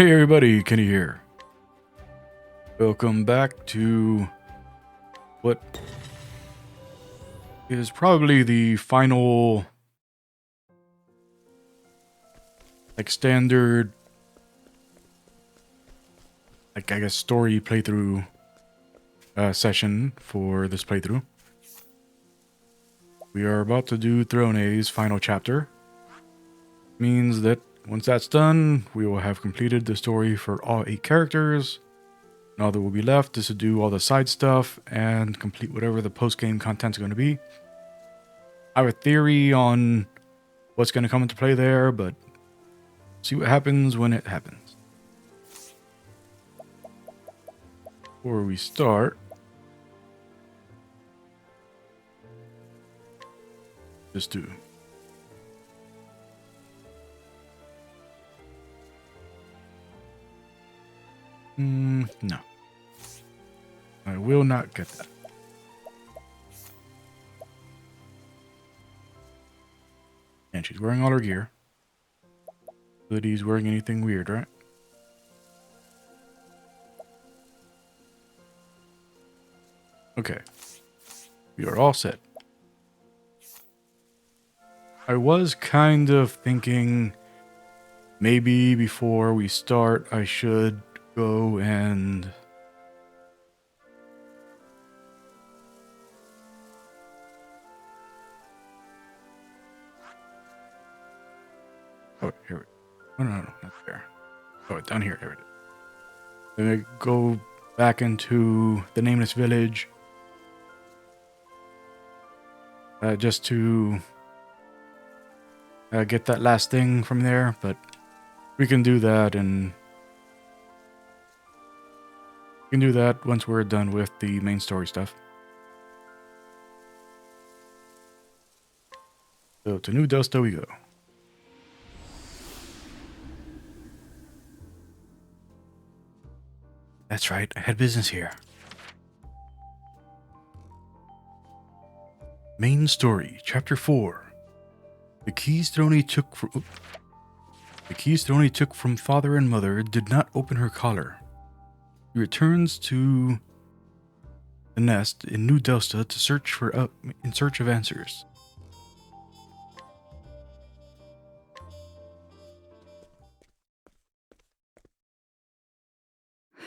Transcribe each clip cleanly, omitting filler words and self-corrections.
Hey everybody, Kenny here. Welcome back to what is probably the final, standard, I guess, story playthrough session for this playthrough. We are about to do Throne A's final chapter. Means that once that's done, we will have completed the story for all 8 characters. And all that will be left is to do all the side stuff and complete whatever the post-game content is going to be. I have a theory on what's going to come into play there, but see what happens when it happens. Before we start, just do. No. I will not get that. And she's wearing all her gear. That he's wearing anything weird, right? Okay. We are all set. I was kind of thinking maybe before we start I should go and oh, here. No, not there. Oh, down here. There it is. Then I go back into the Nameless Village just to get that last thing from there, but we can do that, and we can do that once we're done with the main story stuff. So to New Delta we go. That's right, I had business here. Main story, Chapter 4. The keys Throne took from father and mother did not open her collar. He returns to the nest in New Delta to in search of answers.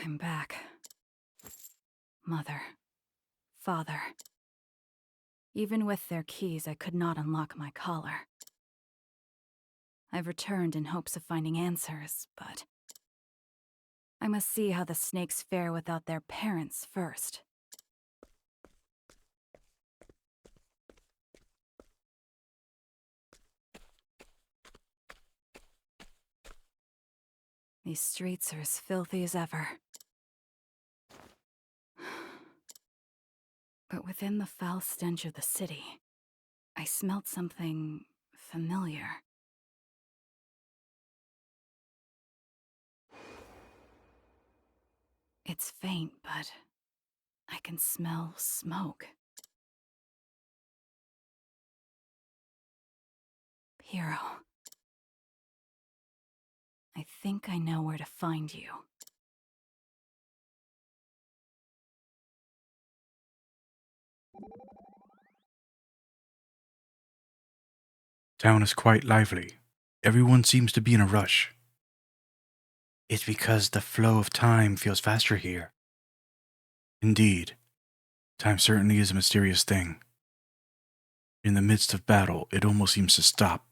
I'm back. Mother. Father. Even with their keys, I could not unlock my collar. I've returned in hopes of finding answers, but I must see how the snakes fare without their parents first. These streets are as filthy as ever. But within the foul stench of the city, I smelt something familiar. It's faint, but I can smell smoke. Hero. I think I know where to find you. Town is quite lively. Everyone seems to be in a rush. It's because the flow of time feels faster here. Indeed, time certainly is a mysterious thing. In the midst of battle, it almost seems to stop.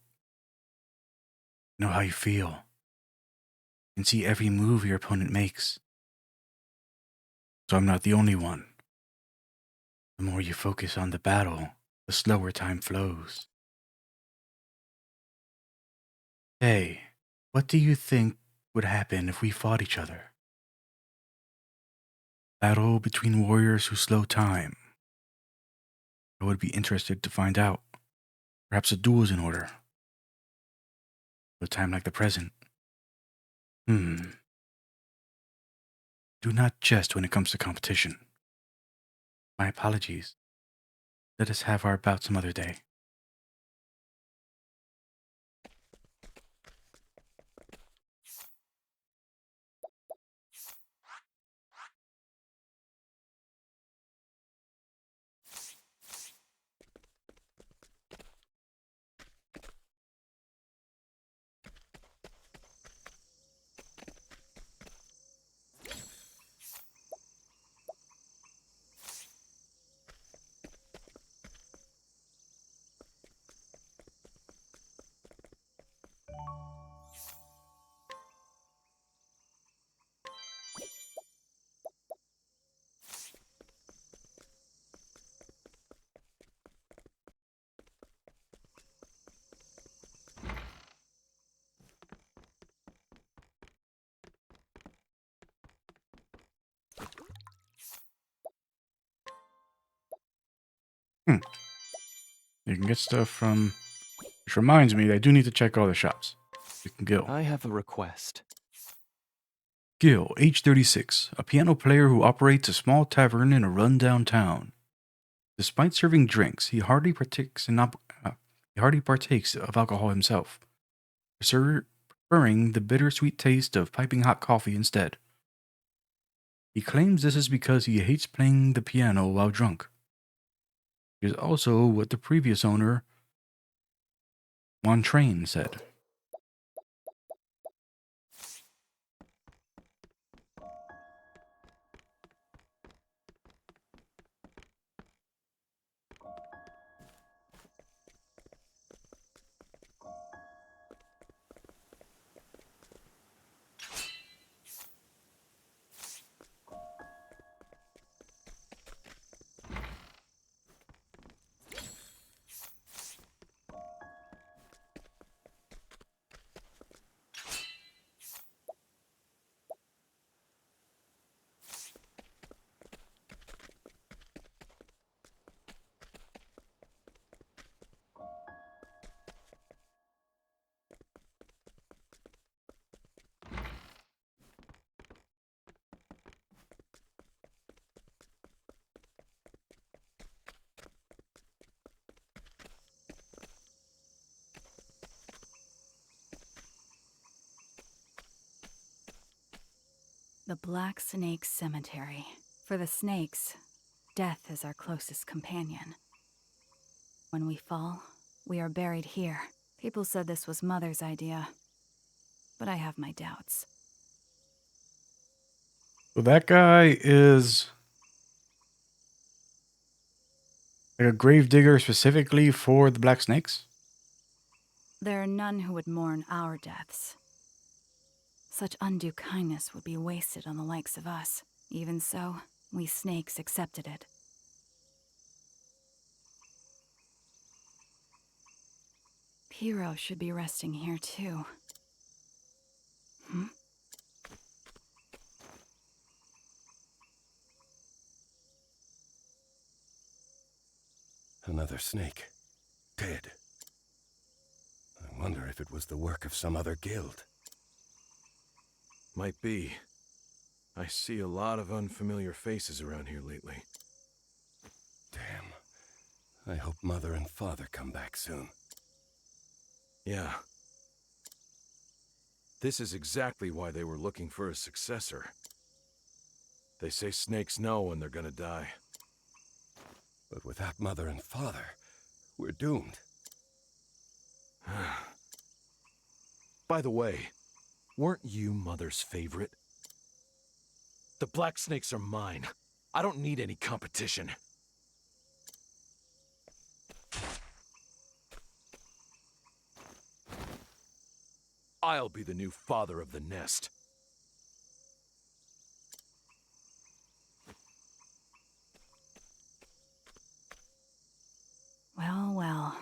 Know how you feel. You can see every move your opponent makes. So I'm not the only one. The more you focus on the battle, the slower time flows. Hey, what do you think would happen if we fought each other? Battle between warriors who slow time. I would be interested to find out. Perhaps a duel is in order. A time like the present. Do not jest when it comes to competition. My apologies. Let us have our bout some other day. You can get stuff from... Which reminds me that I do need to check all the shops. You can go. I have a request. Gil, age 36, a piano player who operates a small tavern in a rundown town. Despite serving drinks, he hardly partakes of alcohol himself, preferring the bittersweet taste of piping hot coffee instead. He claims this is because he hates playing the piano while drunk. It is also what the previous owner, Montrain, said. The Black Snake Cemetery. For the snakes, death is our closest companion. When we fall, we are buried here. People said this was Mother's idea, but I have my doubts. So that guy is like a grave digger specifically for the black snakes? There are none who would mourn our deaths. Such undue kindness would be wasted on the likes of us. Even so, we snakes accepted it. Piro should be resting here too. Another snake. Dead. I wonder if it was the work of some other guild. Might be. I see a lot of unfamiliar faces around here lately. Damn. I hope Mother and Father come back soon. Yeah. This is exactly why they were looking for a successor. They say snakes know when they're gonna die. But without Mother and Father, we're doomed. By the way, weren't you Mother's favorite? The black snakes are mine. I don't need any competition. I'll be the new father of the nest. Well, well.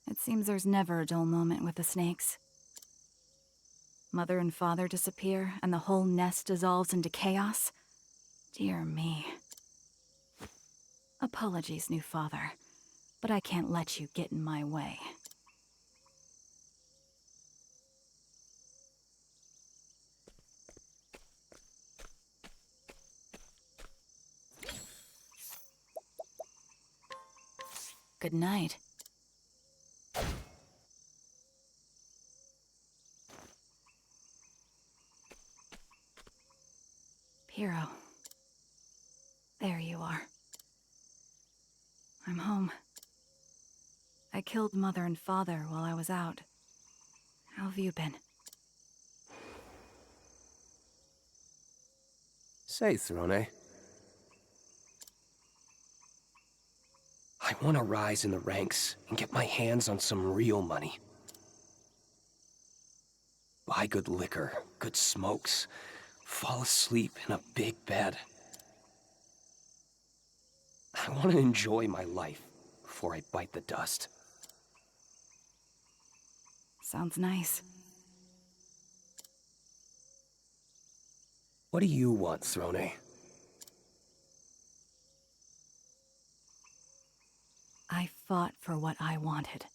It seems there's never a dull moment with the snakes. Mother and Father disappear, and the whole nest dissolves into chaos? Dear me. Apologies, new father, but I can't let you get in my way. Good night. Piro. There you are. I'm home. I killed Mother and Father while I was out. How have you been? Say, Throne, I want to rise in the ranks and get my hands on some real money. Buy good liquor, good smokes, fall asleep in a big bed. I want to enjoy my life before I bite the dust. Sounds nice. What do you want, Throne? I fought for what I wanted.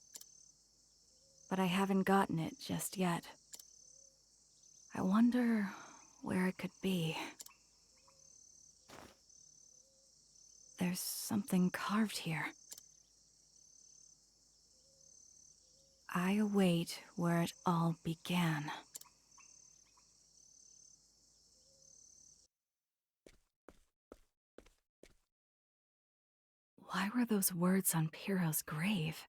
But I haven't gotten it just yet. I wonder where it could be. There's something carved here. I await where it all began. Why were those words on Piro's grave?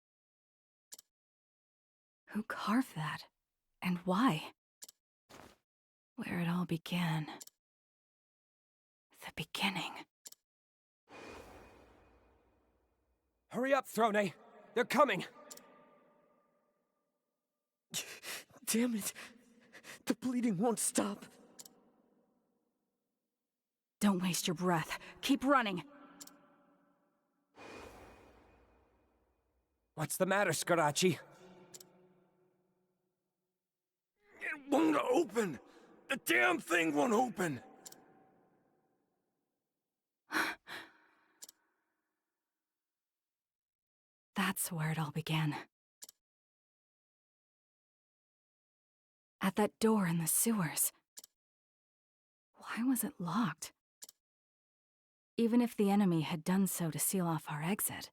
Who carved that? And why? Where it all began. The beginning. Hurry up, Throne! They're coming! Damn it. The bleeding won't stop. Don't waste your breath. Keep running. What's the matter, Scarachi? It won't open! The damn thing won't open! That's where it all began. At that door in the sewers. Why was it locked? Even if the enemy had done so to seal off our exit,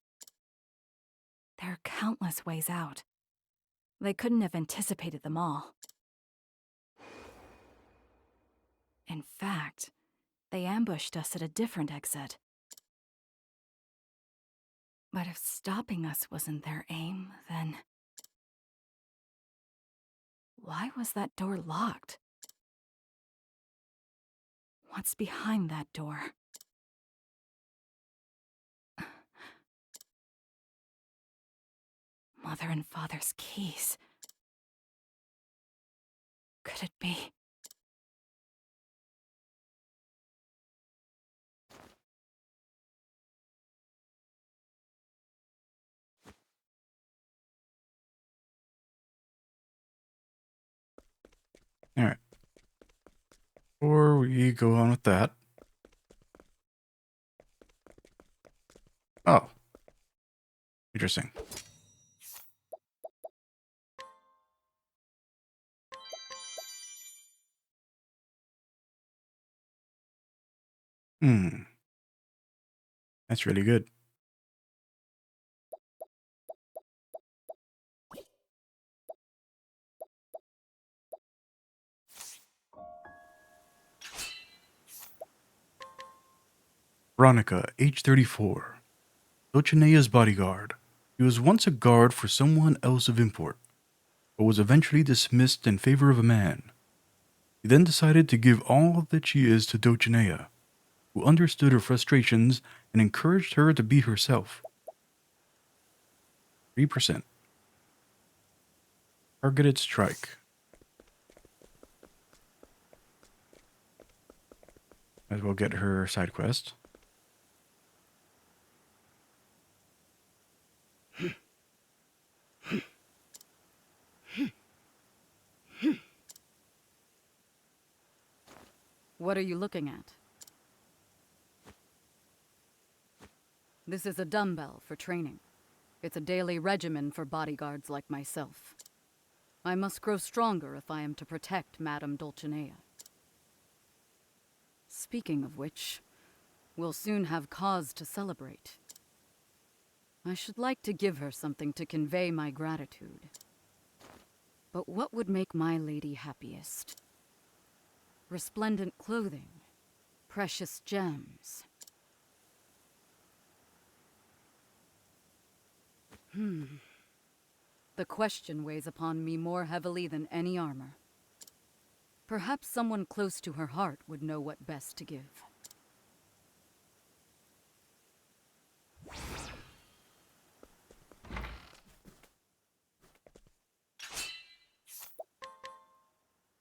there are countless ways out. They couldn't have anticipated them all. In fact, they ambushed us at a different exit. But if stopping us wasn't their aim, then... why was that door locked? What's behind that door? Mother and Father's keys. Could it be? Alright. Before we go on with that. Oh. Interesting. That's really good. Veronica, age 34. Dulcinea's bodyguard. He was once a guard for someone else of import, but was eventually dismissed in favor of a man. He then decided to give all that she is to Dulcinea, who understood her frustrations and encouraged her to be herself. 3%. Targeted strike. Might as well get her side quest. What are you looking at? This is a dumbbell for training. It's a daily regimen for bodyguards like myself. I must grow stronger if I am to protect Madame Dulcinea. Speaking of which, we'll soon have cause to celebrate. I should like to give her something to convey my gratitude. But what would make my lady happiest? Resplendent clothing, precious gems. The question weighs upon me more heavily than any armor. Perhaps someone close to her heart would know what best to give.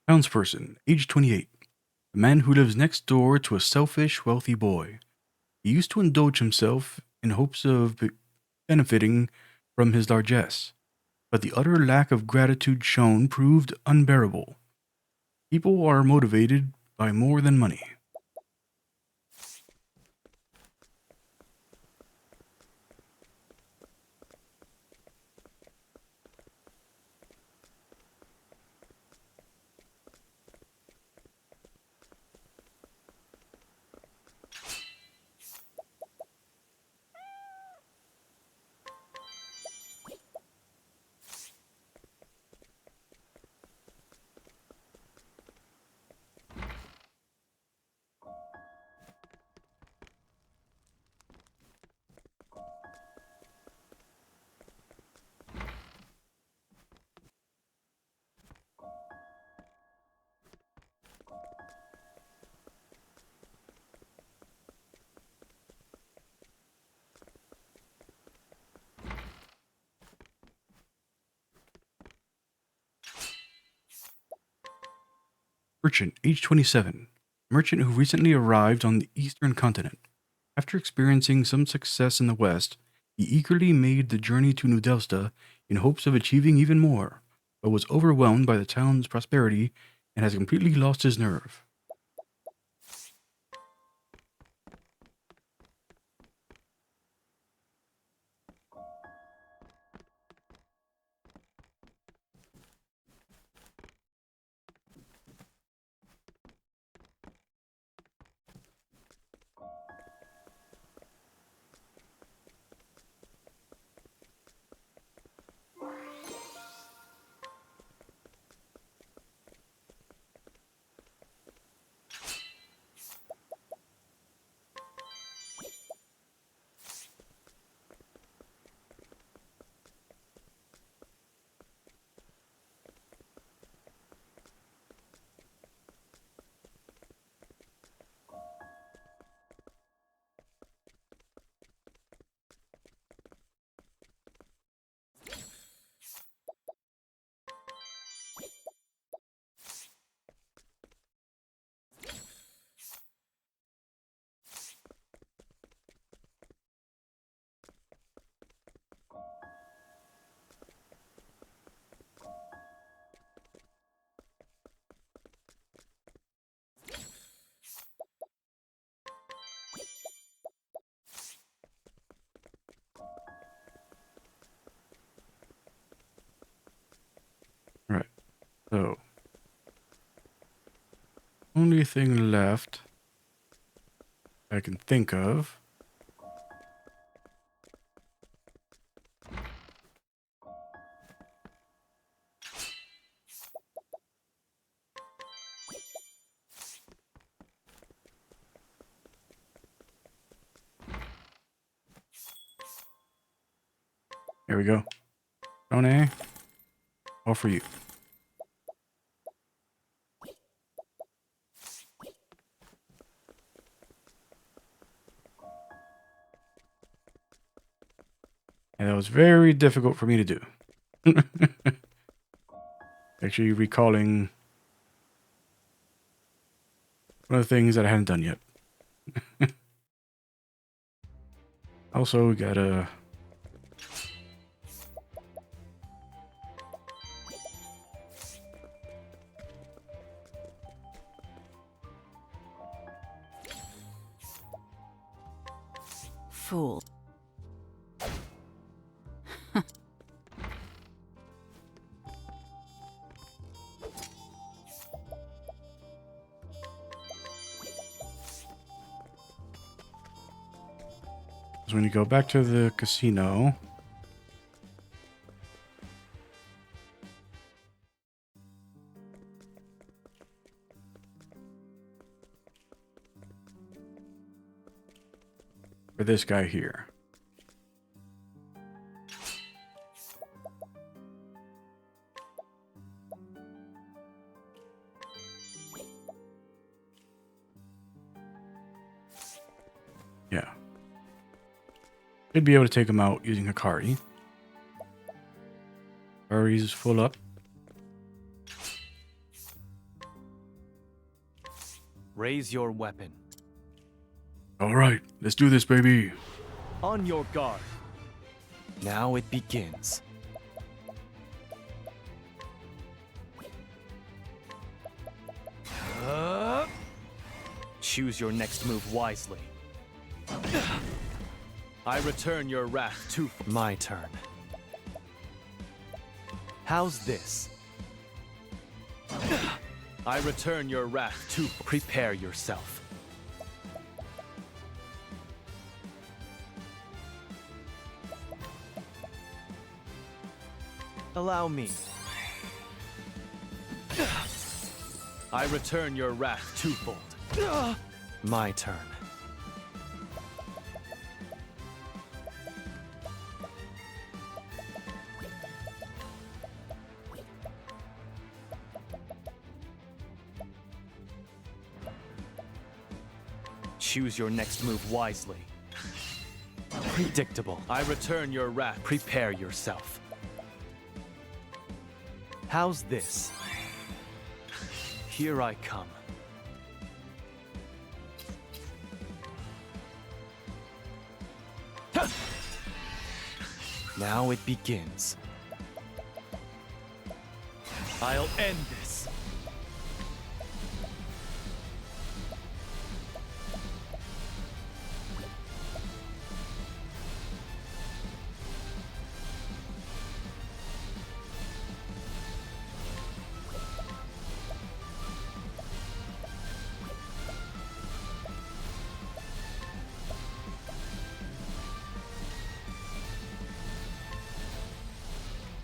Townsperson, age 28. The man who lives next door to a selfish, wealthy boy. He used to indulge himself in hopes of benefiting from his largesse, but the utter lack of gratitude shown proved unbearable. People are motivated by more than money. Merchant, age 27. Merchant who recently arrived on the eastern continent. After experiencing some success in the west, he eagerly made the journey to New Delsta in hopes of achieving even more, but was overwhelmed by the town's prosperity and has completely lost his nerve. Alright, so. Only thing left I can think of. There we go. Tony, all for you. And that was very difficult for me to do. Actually recalling one of the things that I hadn't done yet. Also, we gotta... Fool. So when you go back to the casino... for this guy here. Yeah. Should be able to take him out using Hikari. Hikari's full up. Raise your weapon. Alright, let's do this, baby. On your guard. Now it begins. Choose your next move wisely. I return your wrath to my turn. How's this? I return your wrath to prepare yourself. Allow me. I return your wrath twofold. My turn. Choose your next move wisely. Predictable. I return your wrath. Prepare yourself. How's this? Here I come. Now it begins. I'll end this.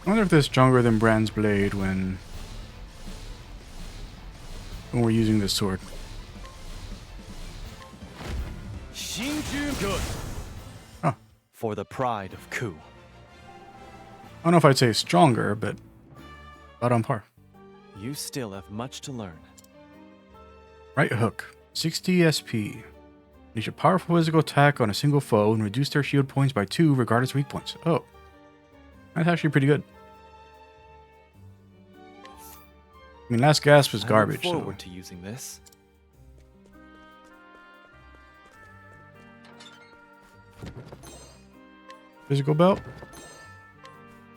I wonder if they're stronger than Brand's blade when we're using this sword. Shinju good. Huh. For the pride of Ku. I don't know if I'd say stronger, but about on par. You still have much to learn. Right hook, 60 SP. Unleash a powerful physical attack on a single foe and reduce their shield points by 2 regardless of weak points. Oh, that's actually pretty good. I mean, Last Gasp was garbage. I look forward to using this. Physical belt,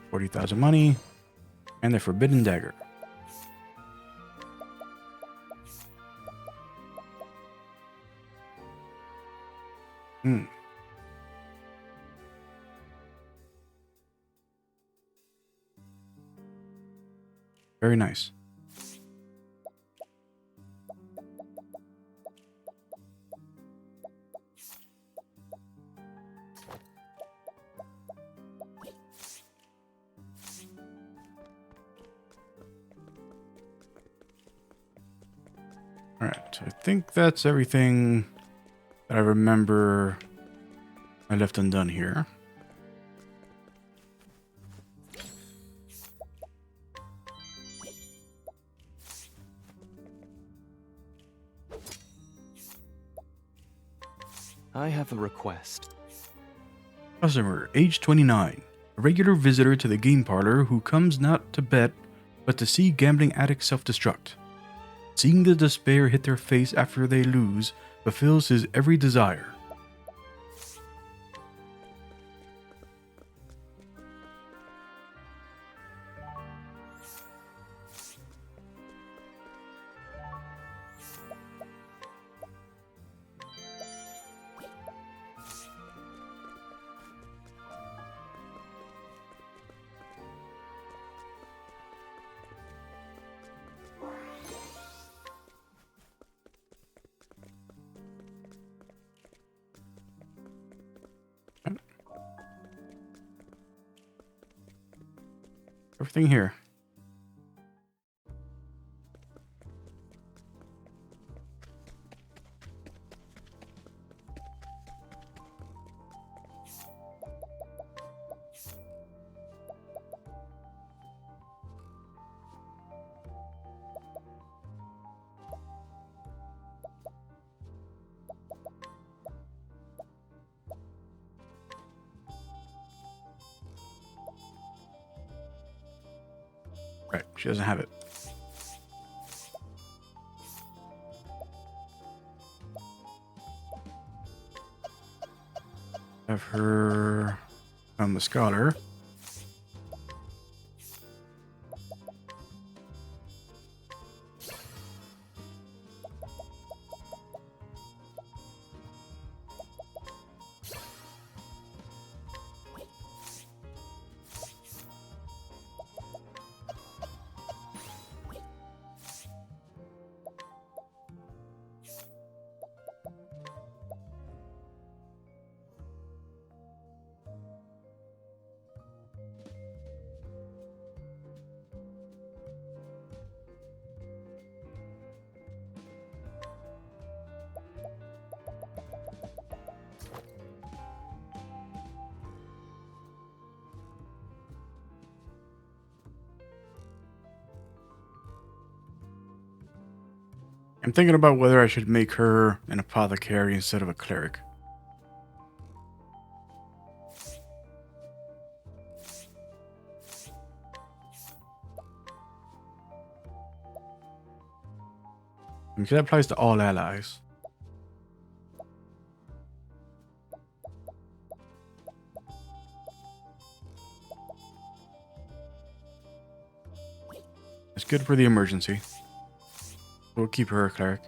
40,000 money, and the Forbidden Dagger. Very nice. Alright, so I think that's everything that I remember I left undone here. I have a request. Customer, age 29. A regular visitor to the game parlor who comes not to bet, but to see gambling addicts self-destruct. Seeing the despair hit their face after they lose fulfills his every desire. Everything here. Right, she doesn't have it. Have her on the scholar. I'm thinking about whether I should make her an apothecary instead of a cleric. Okay, that applies to all allies. It's good for the emergency. We'll keep her a cleric.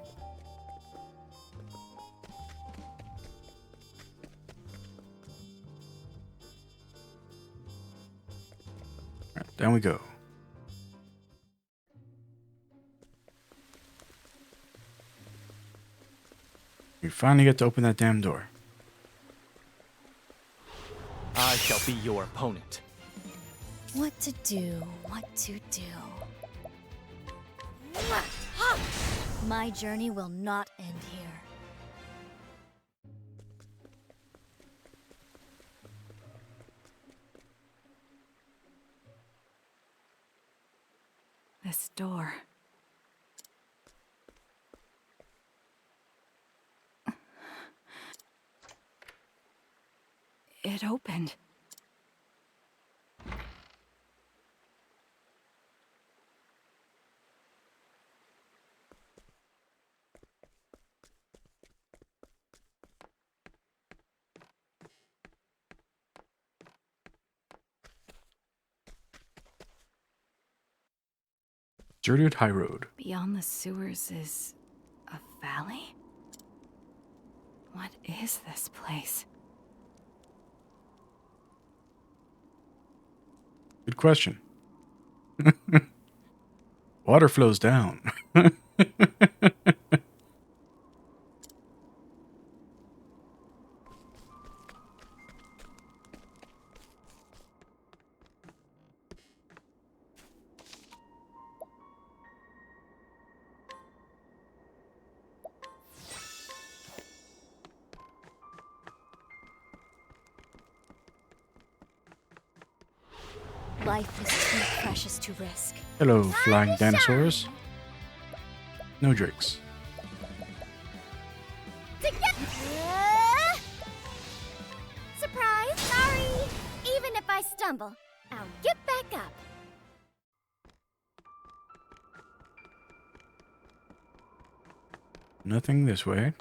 Alright, down we go. We finally get to open that damn door. I shall be your opponent. What to do, what to do. My journey will not end here. This door. It opened. Deserted high road. Beyond the sewers is a valley? What is this place? Good question. Water flows down. Life is too precious to risk. Hello, flying dinosaurs. No drakes. Surprise! Sorry! Even if I stumble, I'll get back up. Nothing this way.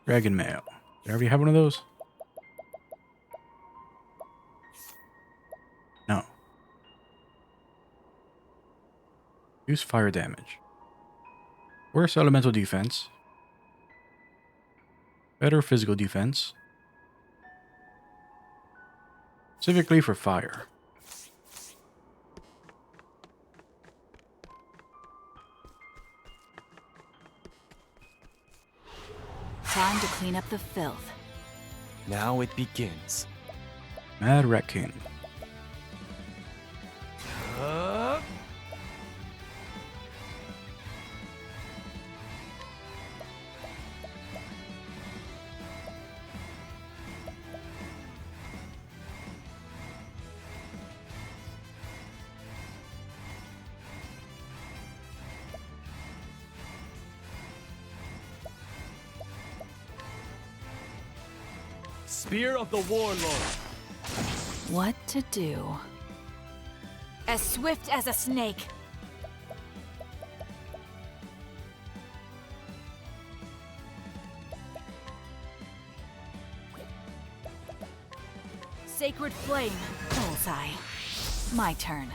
Dragon mail. Did I already have one of those? No. Use fire damage. Worse elemental defense. Better physical defense. Specifically for fire. Time to clean up the filth. Now it begins. Mad Rat King. Spear of the Warlord. What to do? As swift as a snake. Sacred flame. Bullseye. My turn.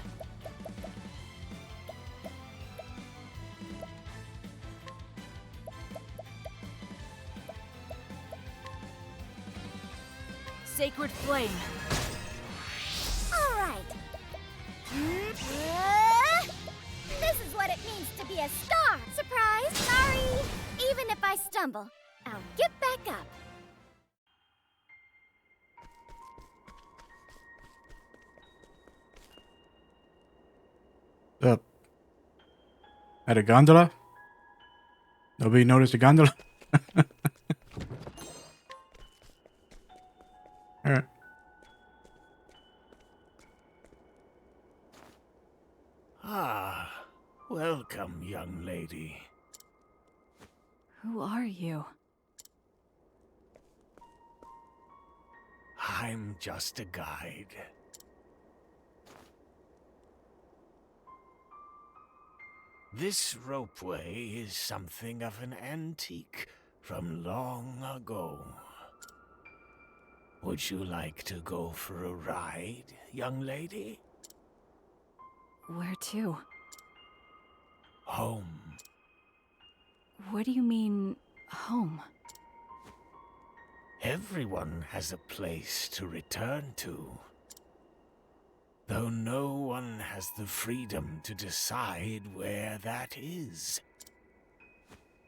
Sacred flame. All right. This is what it means to be a star. Surprise! Sorry! Even if I stumble, I'll get back up. Up. At a gondola? Nobody noticed a gondola? Alright. Ah, welcome, young lady. Who are you? I'm just a guide. This ropeway is something of an antique from long ago. Would you like to go for a ride, young lady? Where to? Home. What do you mean, home? Everyone has a place to return to. Though no one has the freedom to decide where that is.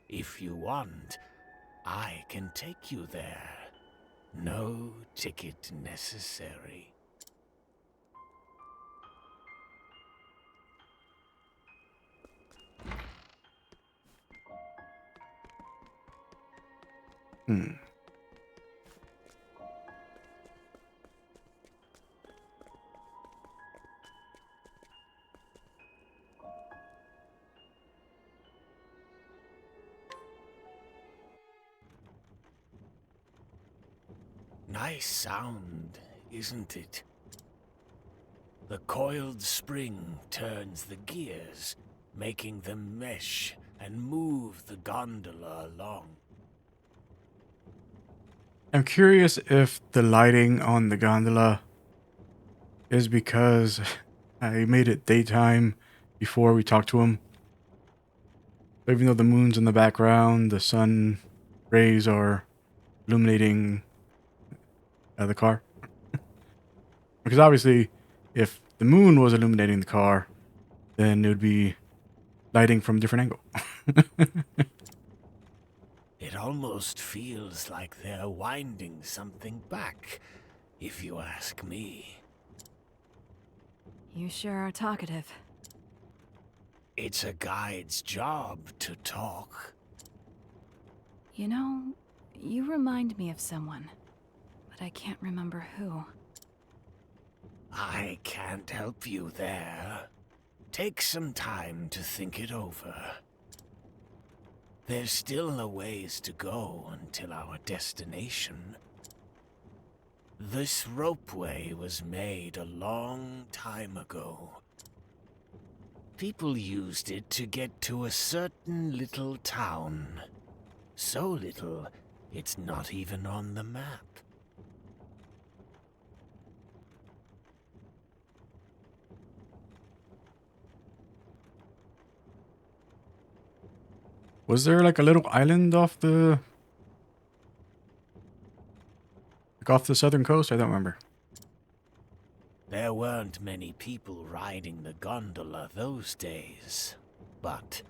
If you want, I can take you there. No ticket necessary. Hmm. Nice sound, isn't it? The coiled spring turns the gears, making them mesh and move the gondola along. I'm curious if the lighting on the gondola is because I made it daytime before we talked to him. Even though the moon's in the background, the sun rays are illuminating the car. Because obviously, if the moon was illuminating the car, then it would be lighting from a different angle. It almost feels like they're winding something back, if you ask me. You sure are talkative. It's a guide's job to talk. You know, you remind me of someone, but I can't remember who. I can't help you there. Take some time to think it over. There's still a ways to go until our destination. This ropeway was made a long time ago. People used it to get to a certain little town. So little, it's not even on the map. Was there like a little island off the southern coast? I don't remember. There weren't many people riding the gondola those days, but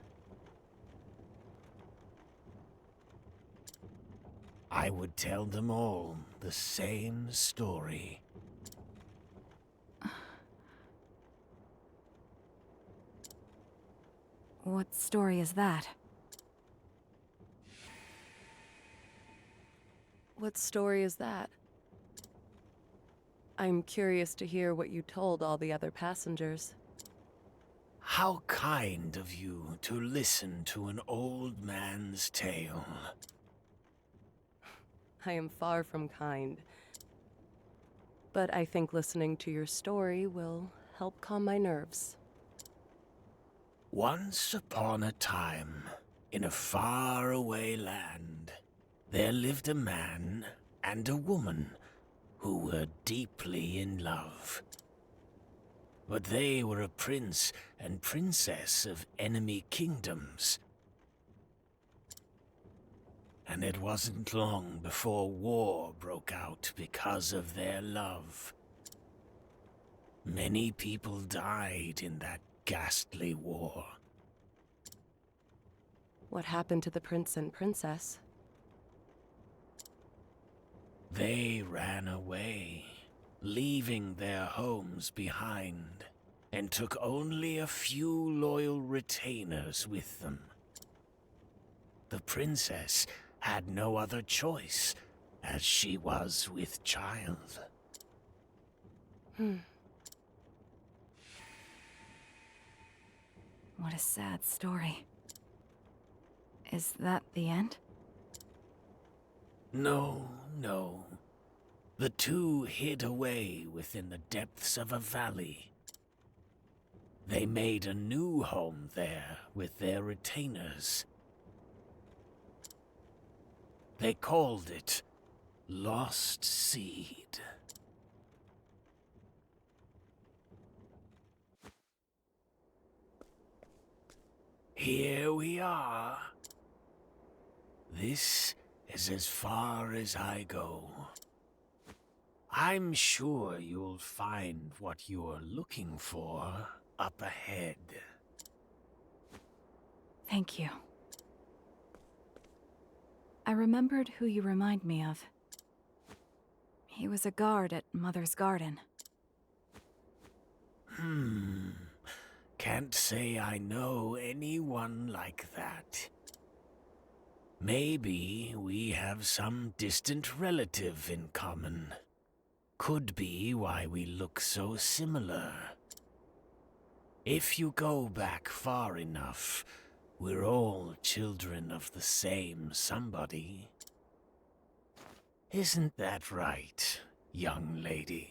I would tell them all the same story. What story is that? What story is that? I'm curious to hear what you told all the other passengers. How kind of you to listen to an old man's tale. I am far from kind. But I think listening to your story will help calm my nerves. Once upon a time, in a faraway land, there lived a man and a woman who were deeply in love. But they were a prince and princess of enemy kingdoms. And it wasn't long before war broke out because of their love. Many people died in that ghastly war. What happened to the prince and princess? They ran away, leaving their homes behind, and took only a few loyal retainers with them. The princess had no other choice, as she was with child. What a sad story. Is that the end? No, no. The two hid away within the depths of a valley. They made a new home there with their retainers. They called it Lost Seed. Here we are. This is as far as I go. I'm sure you'll find what you're looking for up ahead. Thank you. I remembered who you remind me of. He was a guard at Mother's Garden. Can't say I know anyone like that. Maybe we have some distant relative in common. Could be why we look so similar. If you go back far enough, we're all children of the same somebody. Isn't that right, young lady?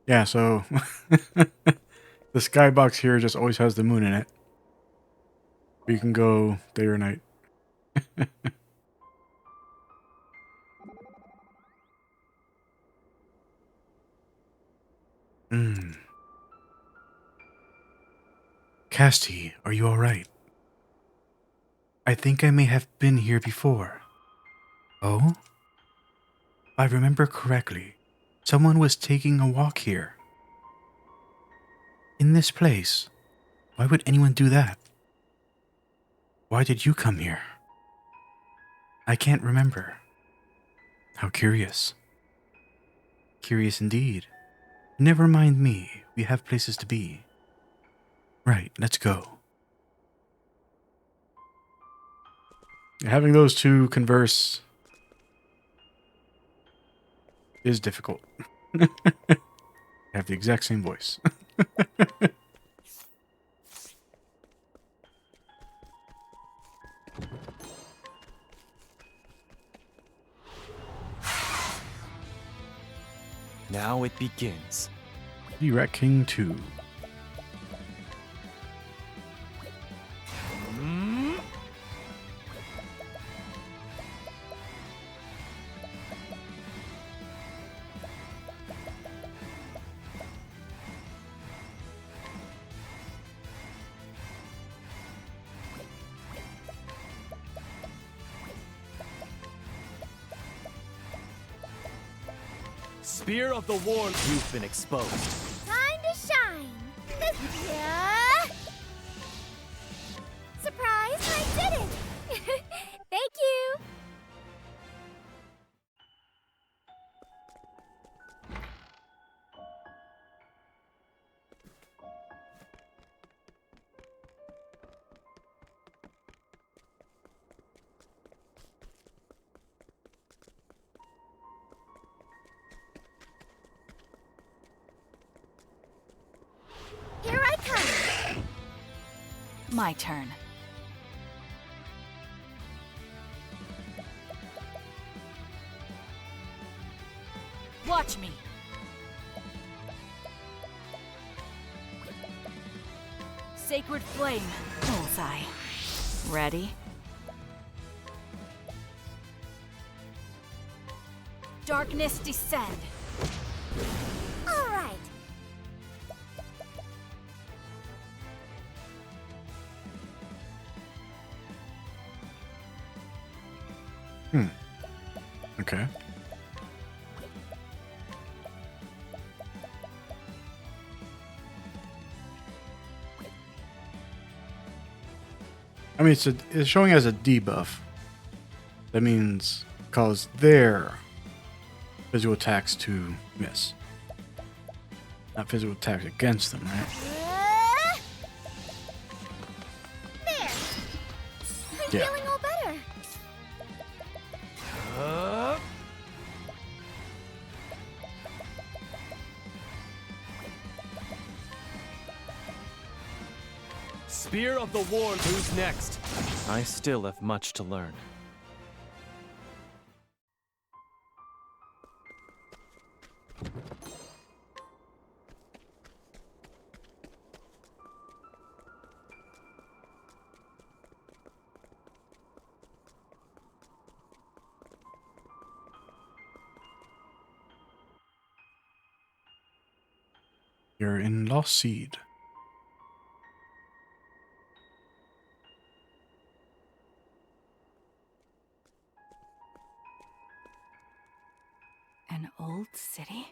Yeah, so the skybox here just always has the moon in it. You can go day or night. Casty, are you alright? I think I may have been here before. Oh? If I remember correctly, someone was taking a walk here. In this place? Why would anyone do that? Why did you come here? I can't remember. How curious. Curious indeed. Never mind me. We have places to be. Right, let's go. Having those two converse is difficult. Have the exact same voice. Now it begins. The Rat King 2. Spear of the War, you've been exposed. Time to shine. Yeah. Surprise! I did it. Thank you. Here I come. My turn. Watch me. Sacred flame. Bullseye. Ready? Darkness descend. All right. Okay. I mean, it's showing as a debuff. That means cause their physical attacks to miss. Not physical attacks against them, right? There. I'm Yeah. feeling all better. Spear Spear of the War. Who's next? I still have much to learn. You're in Lost Seed. An old city?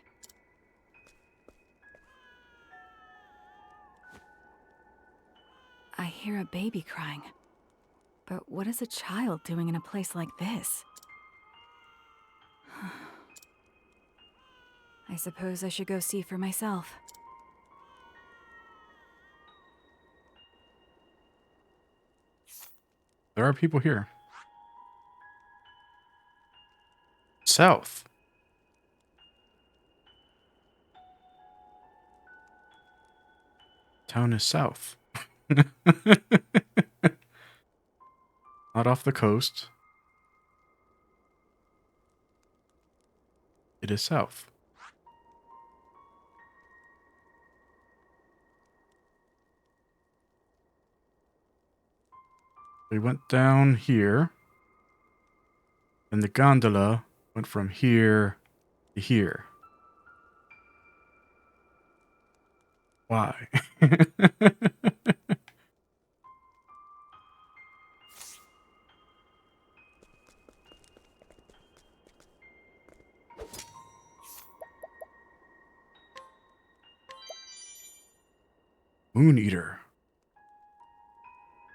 I hear a baby crying. But what is a child doing in a place like this? I suppose I should go see for myself. There are people here. South. Town is south. Not off the coast. It is south. We went down here. And the gondola went from here to here. Why? Moon Eater.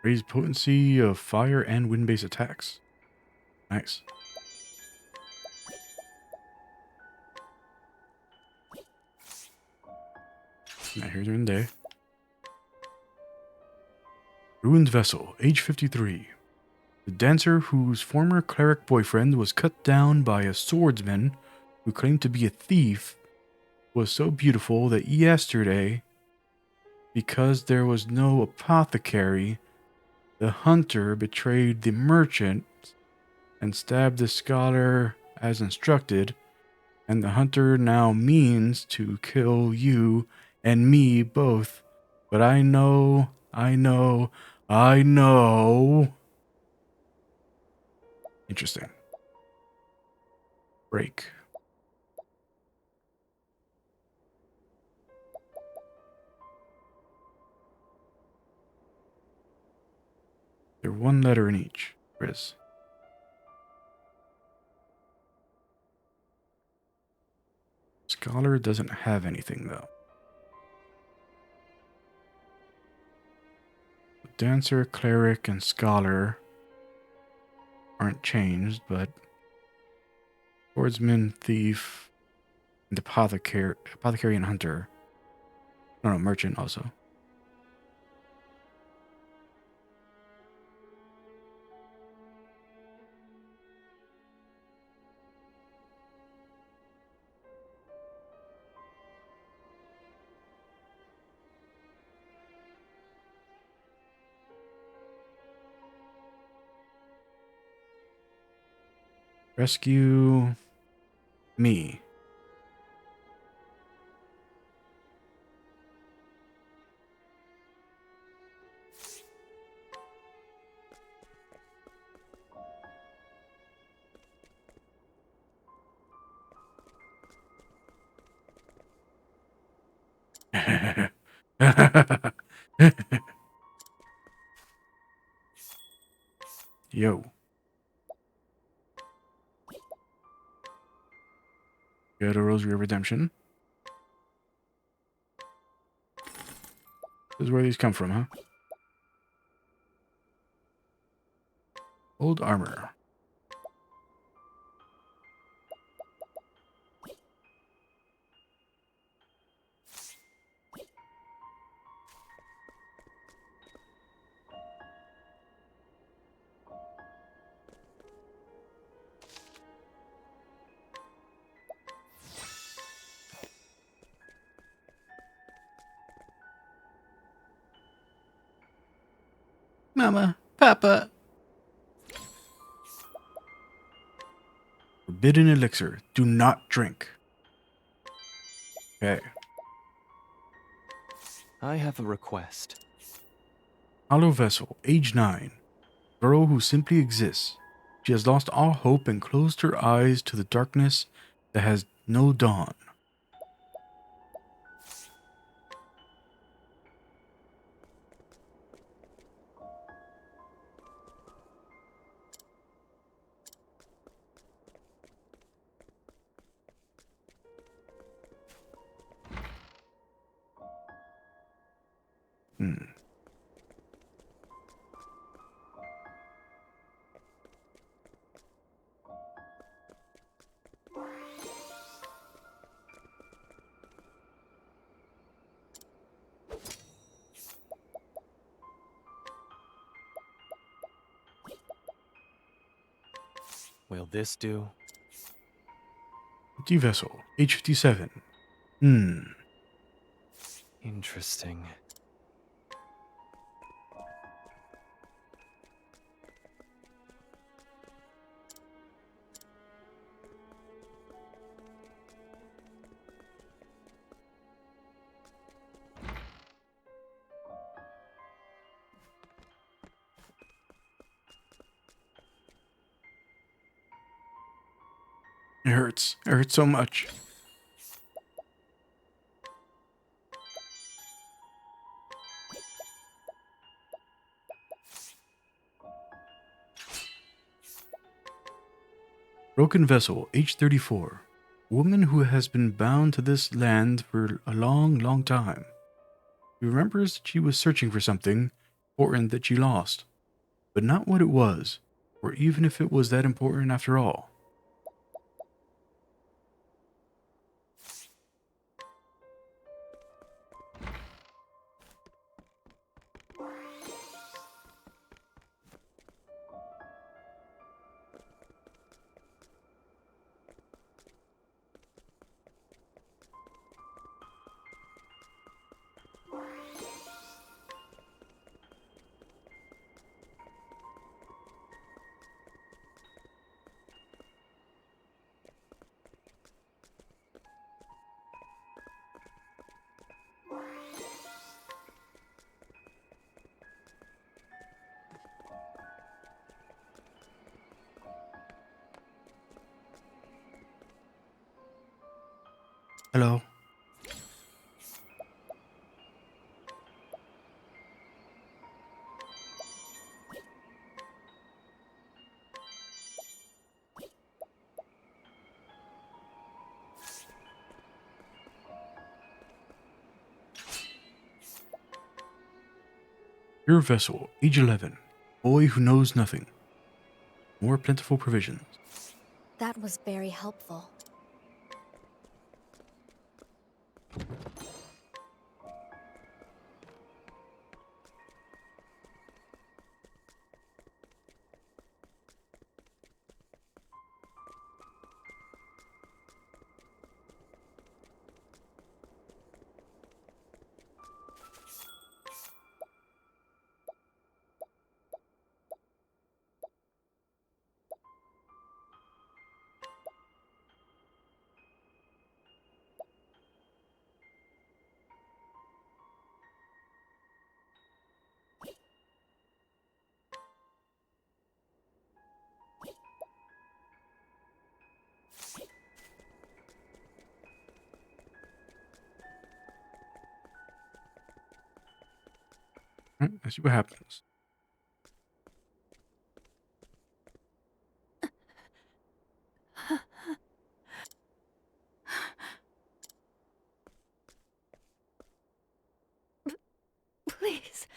Raise potency of fire and wind-based attacks. Nice. Not here during the day. Ruined Vessel, age 53. The dancer whose former cleric boyfriend was cut down by a swordsman who claimed to be a thief was so beautiful that yesterday, because there was no apothecary, the hunter betrayed the merchant and stabbed the scholar as instructed, and the hunter now means to kill you and me both. But I know. Interesting. Break. They're one letter in each. Chris. Scholar doesn't have anything, though. Dancer, cleric, and scholar aren't changed, but swordsman, thief, and apothecary and hunter. No, merchant also. Rescue me. Yo. Got a Rosary of Redemption. This is where these come from, huh? Old armor. Mama, Papa. Forbidden elixir. Do not drink. Okay. I have a request. Hollow vessel, age 9. Girl who simply exists. She has lost all hope and closed her eyes to the darkness that has no dawn. Hmm. Will this do? Empty vessel, age 57. Interesting. It hurts. It hurts so much. Broken vessel, age 34. Woman who has been bound to this land for a long, long time. She remembers that she was searching for something important that she lost, but not what it was, or even if it was that important after all. Hello. Your vessel, age 11. Boy who knows nothing. More plentiful provisions. That was very helpful. Let's see what happens. Please.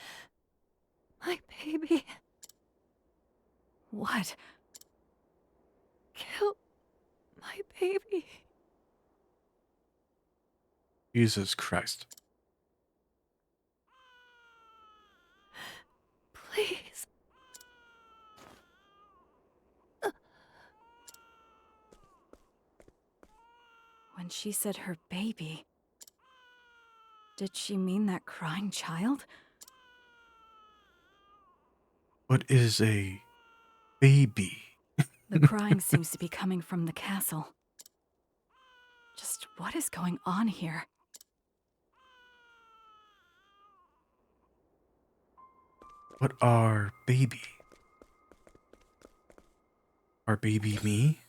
My baby. What? Kill my baby. Jesus Christ. Please. When she said her baby, did she mean that crying child? What is a baby? The crying seems to be coming from the castle. Just what is going on here? What are baby? Are baby me?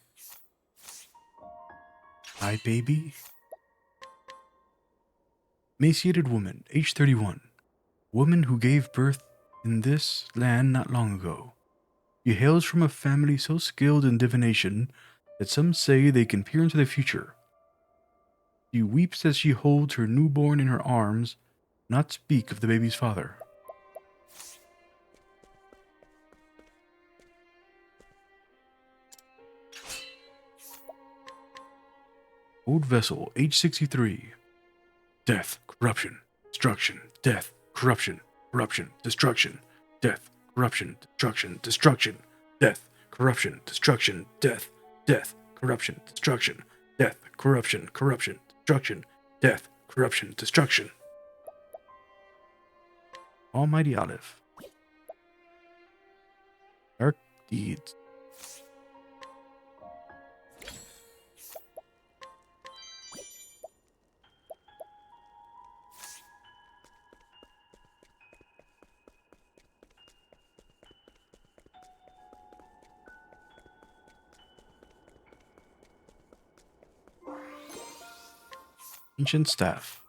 I baby? Emaciated woman, age 31. Woman who gave birth in this land not long ago. She hails from a family so skilled in divination that some say they can peer into the future. She weeps as she holds her newborn in her arms, not speak of the baby's father. Old vessel, age 63. Death, corruption, destruction, death, corruption, corruption, destruction, death, corruption, destruction, destruction, death, corruption, destruction, death, death, corruption, destruction, death, corruption, corruption, destruction, death, corruption, destruction. Almighty Olive. Dark deeds. Ancient staff.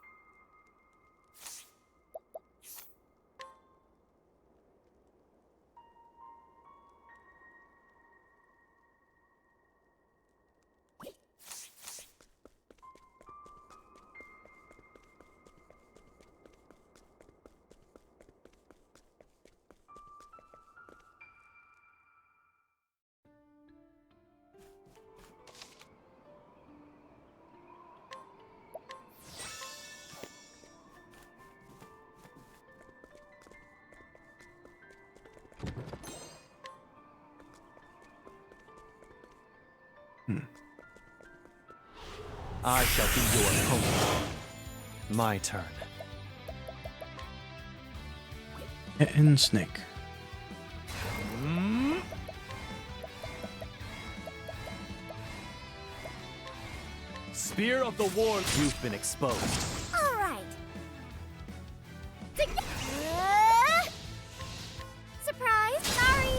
I shall be your opponent. My turn. And snake. Spear of the War, you've been exposed. All right. Surprise! Sorry!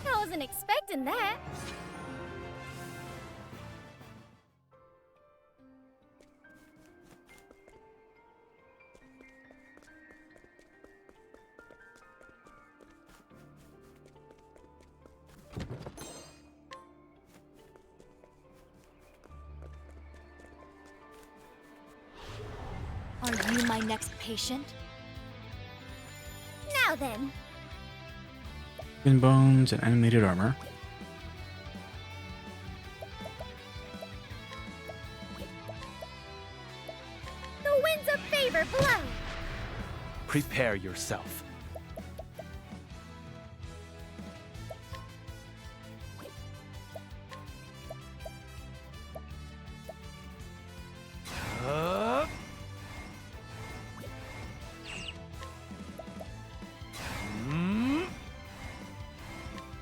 I wasn't expecting that. Are you my next patient? Now then. Skin bones and animated armor. The winds of favor blow. Prepare yourself.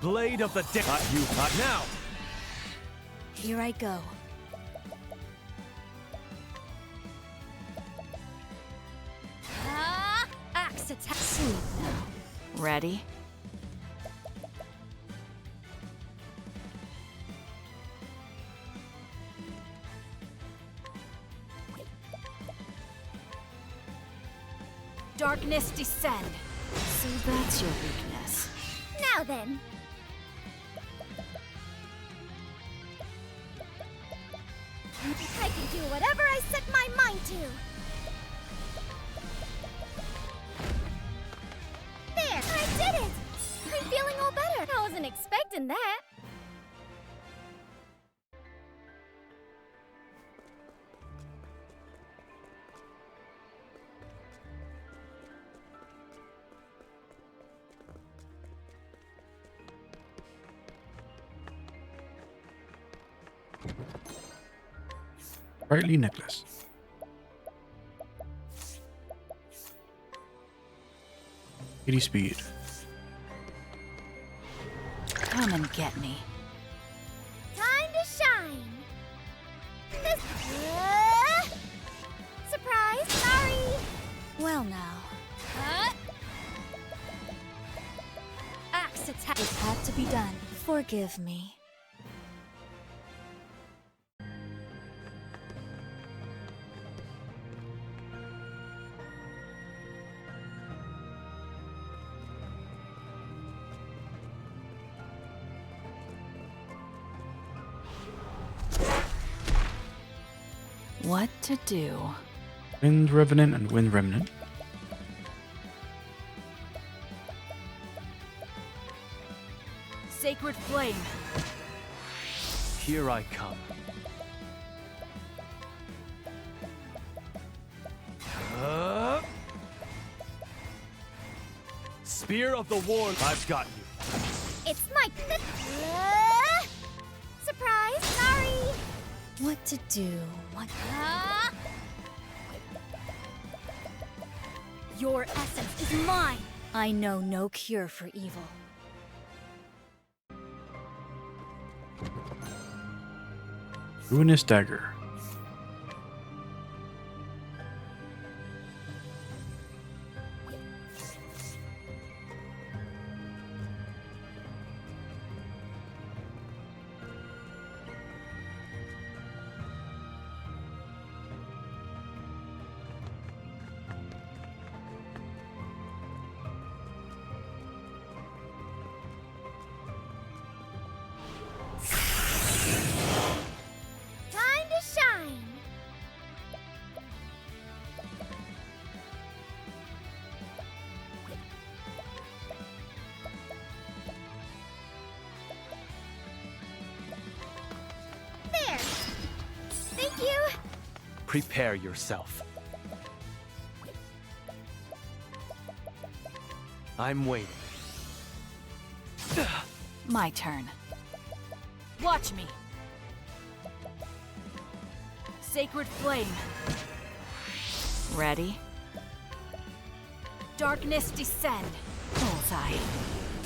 Blade of the Dead. Not you, not now. Here I go. Axe attack. Sleep now. Ready? Darkness descend. So that's your weakness. Now then. I can do whatever I set my mind to. There, I did it! I'm feeling all better. I wasn't expecting that. Brightly necklace. Kitty speed. Come and get me. Time to shine. This. Surprise! Sorry. Well now. Axe attack. It had to be done. Forgive me. What to do? Wind Revenant and Wind Remnant. Sacred flame. Here I come. Spear of the War. I've got you. It's my. Surprise! Sorry. What to do? What? Your essence is mine. I know no cure for evil. Ruinous Dagger. Time to shine. There. Thank you. Prepare yourself. I'm waiting. My turn. Watch me. Sacred flame. Ready? Darkness descend. Bullseye.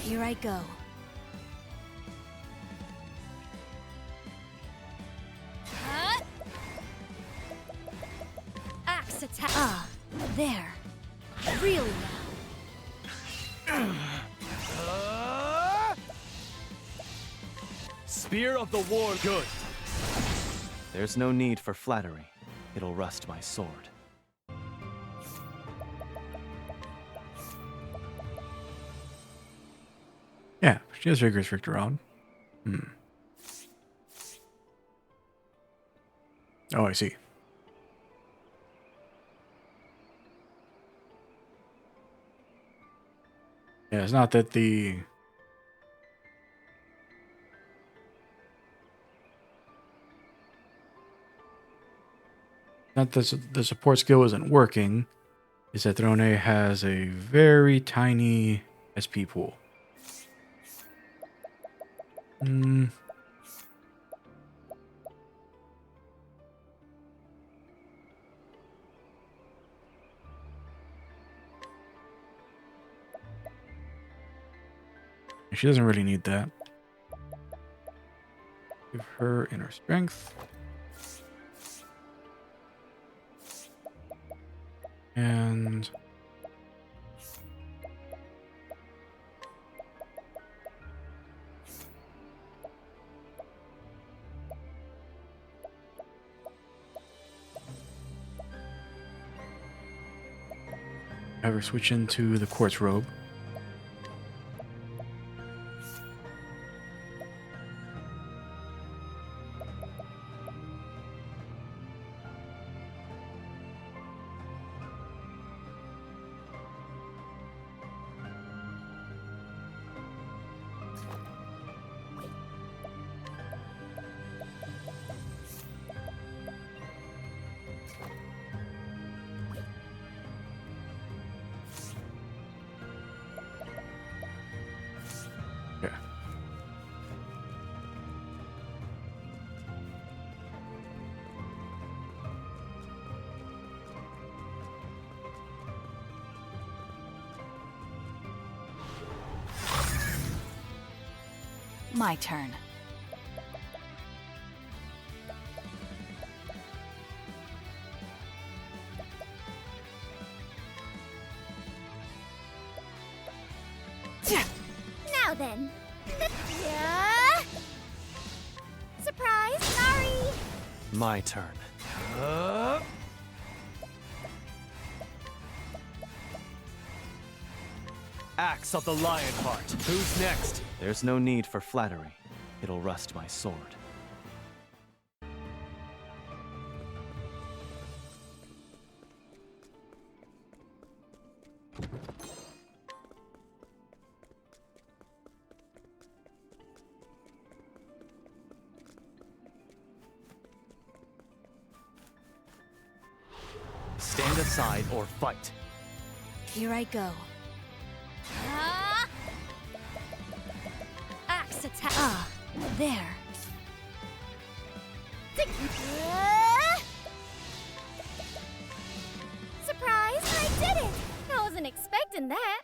Here I go. Axe attack. Ah, there. Really now. Spear of the War. Good. There's no need for flattery. It'll rust my sword. Yeah, she has Vigorous Victor on. Oh, I see. Yeah, it's not that the... Not that the support skill isn't working. Is that Throne has a very tiny SP pool. She doesn't really need that. Give her inner strength. And have her switch into the quartz robe. My turn. Now then. Yeah. Surprise! Sorry! My turn. Axe of the Lionheart. Who's next? There's no need for flattery. It'll rust my sword. Stand aside or fight. Here I go. Axe attack. Ah, there. Surprise! I did it! I wasn't expecting that.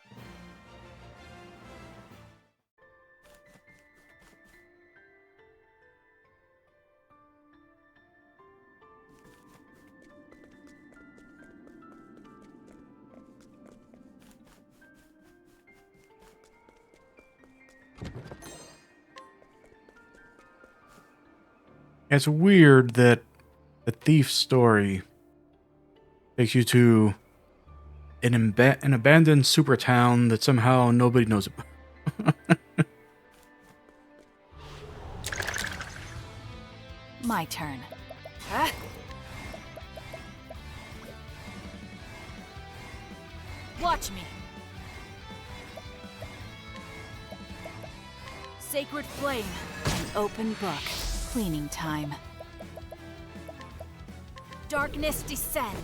It's weird that the thief's story takes you to an abandoned super town that somehow nobody knows about. My turn. Watch me. Sacred flame. An open book. Cleaning time. Darkness descend.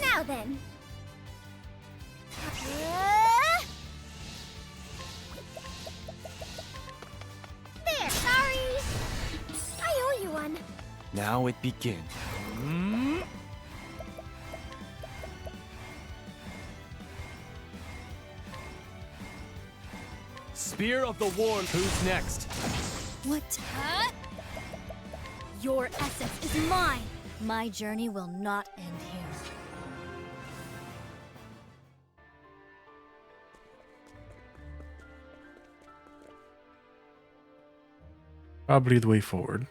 Now then. There, sorry. I owe you one. Now it begins. Spear of the Warlord. Who's next? What? Your essence is mine. My journey will not end here. Probably the way forward.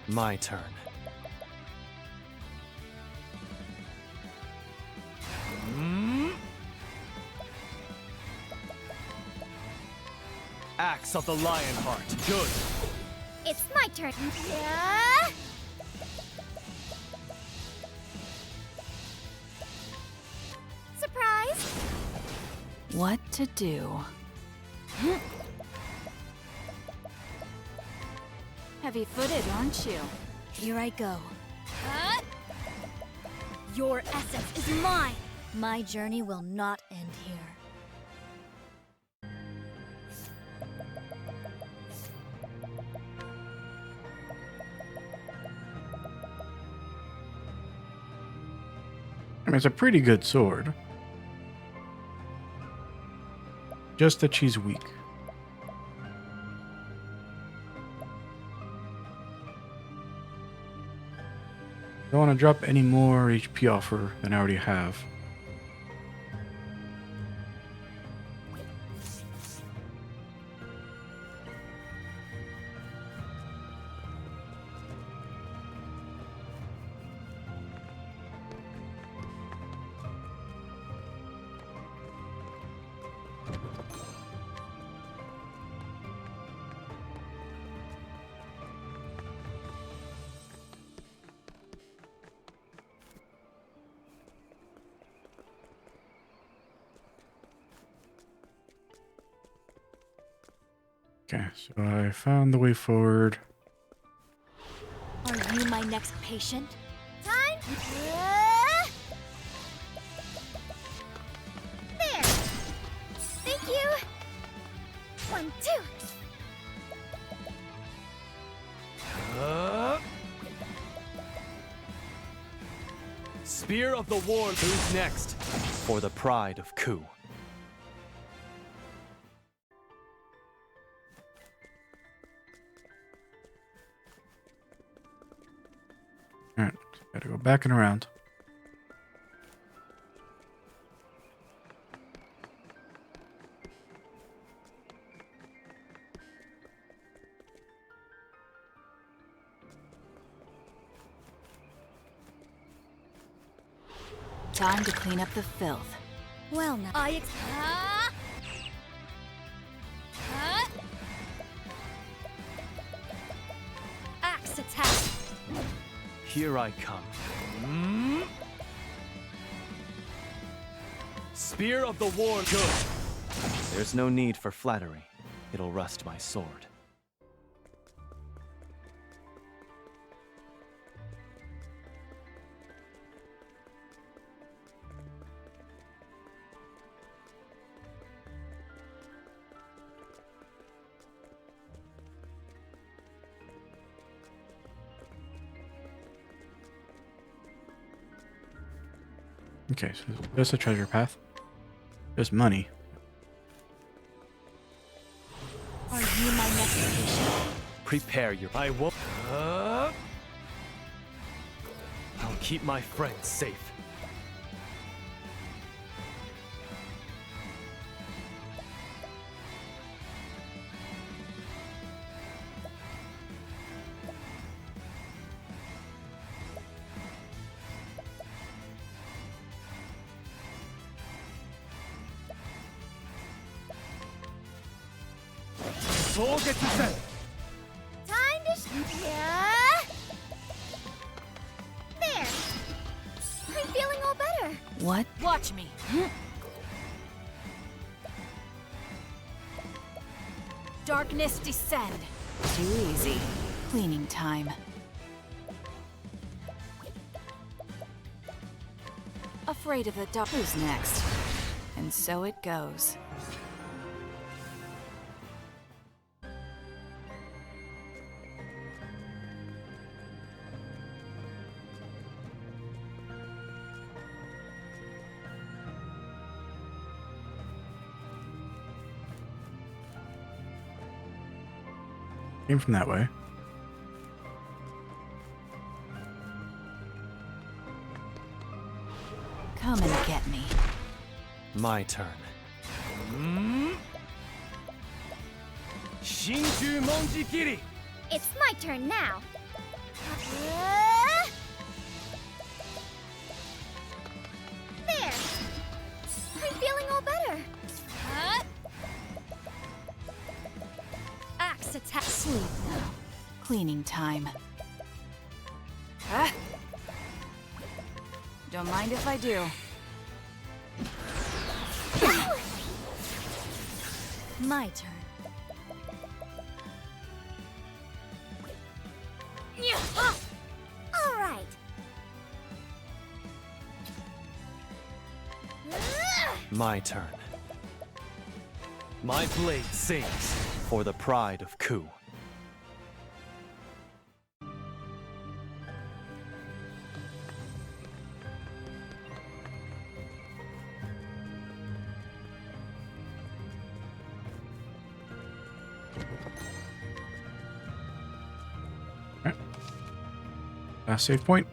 My turn. Axe of the Lionheart. Good. It's my turn. Yeah. Surprise! What to do? Heavy-footed, aren't you? Here I go. Your essence is mine. My journey will not end here. I mean, it's a pretty good sword. Just that she's weak. Don't want to drop any more HP off her than I already have. Okay, so I found the way forward. Are you my next patient? Time. There. Think 1, 2. Spear of the War. Who's next? For the pride of Ku. Alright, gotta go back and around. Time to clean up the filth. Well, now Axe attack. Here I come. Spear of the War. Good. There's no need for flattery. It'll rust my sword. Okay, so there's a treasure path. There's money. are you my next patient? Prepare your... I won't... I'll keep my friends safe. Time to yeah. There. I'm feeling all better. What? Watch me. Darkness descend. Too easy. Cleaning time. Afraid of the dark. Who's next? And so it goes. Came from that way. Come and get me. My turn. Shinju Monjikiri! It's my turn now. There. I'm feeling all better. Axe attack. Sleep now. Cleaning time. Ah. Don't mind if I do. My turn. All right. My turn. My blade sings for the pride of Ku. Last save point.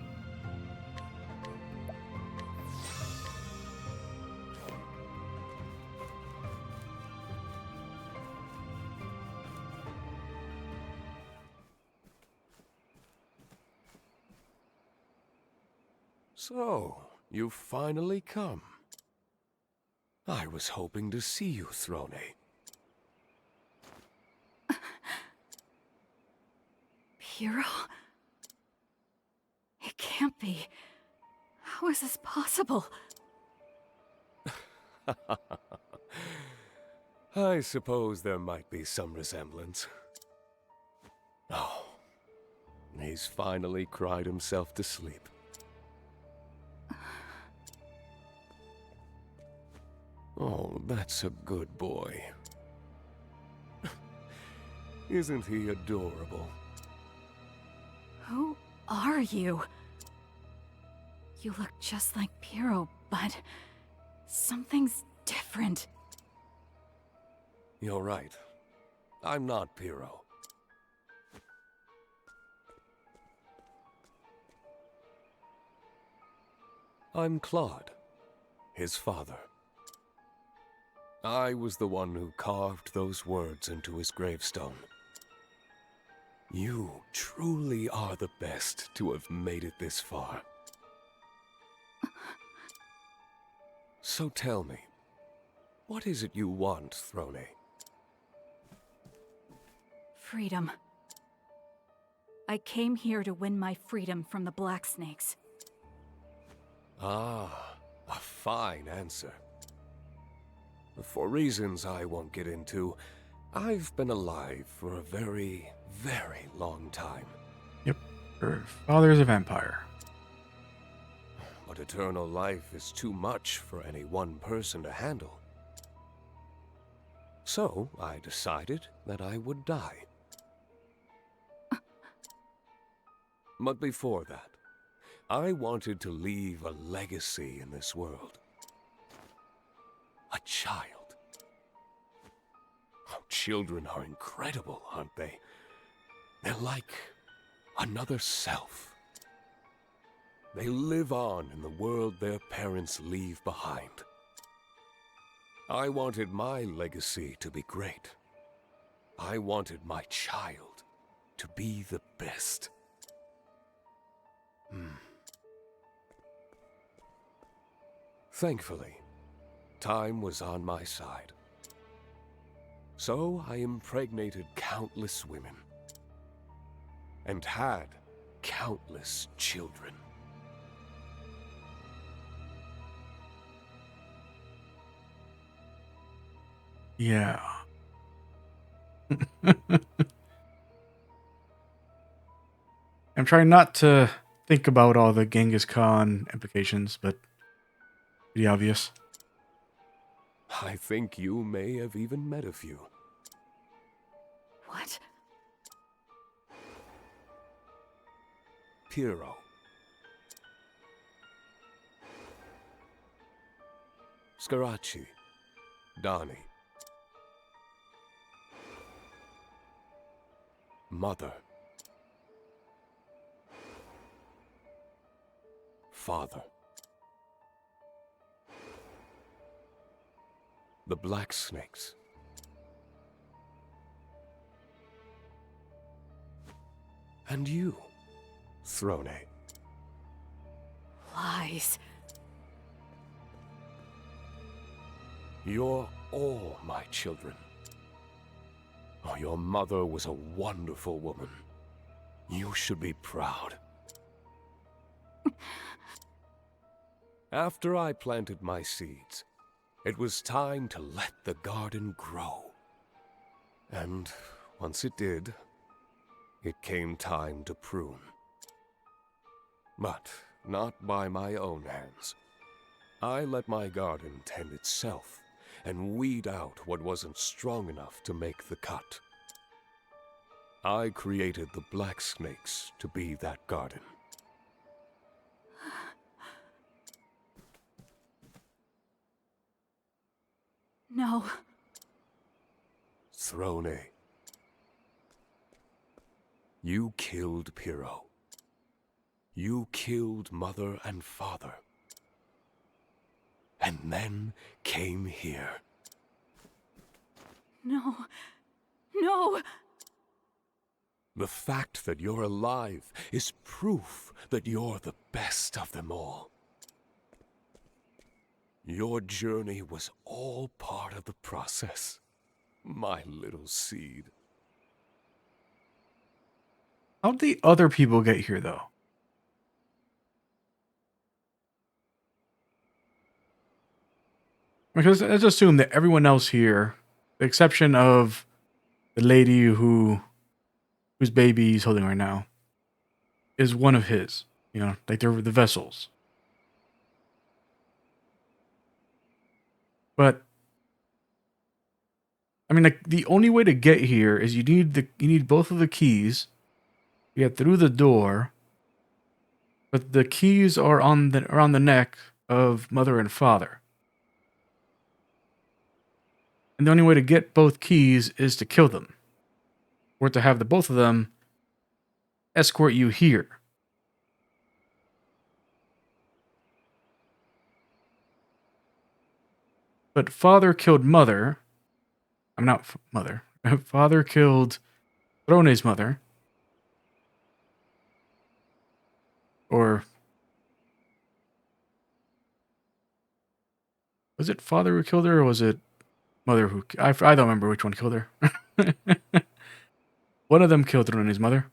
So, you've finally come. I was hoping to see you, Throne. Hero? It can't be. How is this possible? I suppose there might be some resemblance. Oh, he's finally cried himself to sleep. Oh, that's a good boy. Isn't he adorable? Who are you? You look just like Piero, but something's different. You're right. I'm not Piero. I'm Claude, his father. I was the one who carved those words into his gravestone. You truly are the best to have made it this far. So tell me, what is it you want, Throne? Freedom. I came here to win my freedom from the Black Snakes. Ah, a fine answer. For reasons I won't get into, I've been alive for a very, very long time. Yep, her father's a vampire. But eternal life is too much for any one person to handle. So I decided that I would die. But before that, I wanted to leave a legacy in this world. A child. Oh, children are incredible, aren't they? They're like another self. They live on in the world their parents leave behind. I wanted my legacy to be great. I wanted my child to be the best. Thankfully, time was on my side. So I impregnated countless women and had countless children. Yeah. I'm trying not to think about all the Genghis Khan implications, but pretty obvious. I think you may have even met a few. What? Piero. Scarachi. Donnie. Mother. Father. The Black Snakes. And you, Throne. Lies. You're all my children. Oh, your mother was a wonderful woman. You should be proud. After I planted my seeds, it was time to let the garden grow. And once it did, it came time to prune. But not by my own hands. I let my garden tend itself and weed out what wasn't strong enough to make the cut. I created the Black Snakes to be that garden. No. Throne. You killed Piero. You killed mother and father. And then came here. No. No! The fact that you're alive is proof that you're the best of them all. Your journey was all part of the process, my little seed. How'd the other people get here, though? Because let's assume that everyone else here, the exception of the lady whose baby he's holding right now, is one of his. You know, like they're the vessels. But I mean, like, the only way to get here is you need both of the keys. You get through the door, but the keys are around the neck of mother and father. And the only way to get both keys is to kill them, or to have the both of them escort you here. But father killed mother. I'm not mother. Father killed Rone's mother. Or was it father who killed her, or was it mother who... I don't remember which one killed her. One of them killed Rone's mother.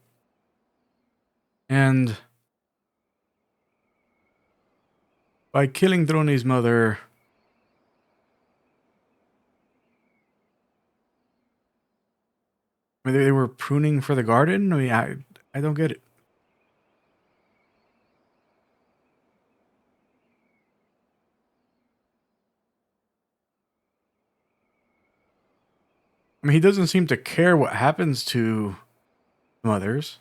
And by killing Drone's mother, I mean, they were pruning for the garden? I mean, I don't get it. I mean, he doesn't seem to care what happens to mothers.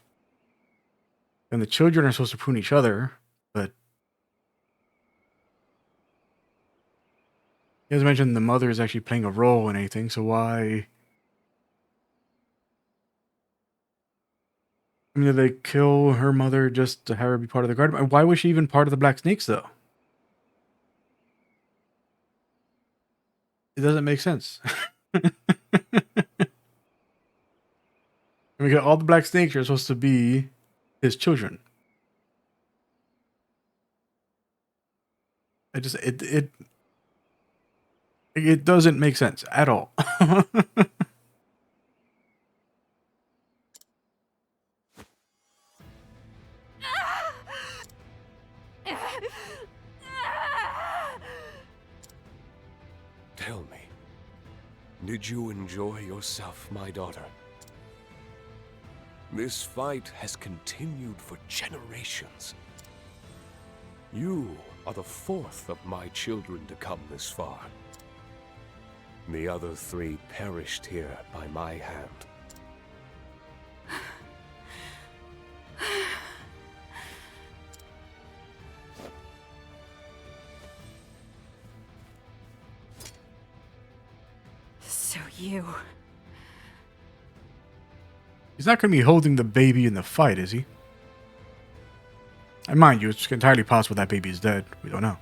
And the children are supposed to prune each other, but he hasn't mentioned the mother is actually playing a role in anything, so why... I mean, did they kill her mother just to have her be part of the garden? Why was she even part of the Black Snakes, though? It doesn't make sense. I mean, all the Black Snakes are supposed to be his children. It doesn't make sense at all. Tell me, did you enjoy yourself, my daughter? This fight has continued for generations. You are the fourth of my children to come this far. The other three perished here by my hand. So you... He's not going to be holding the baby in the fight, is he? And mind you, it's entirely possible that baby is dead. We don't know.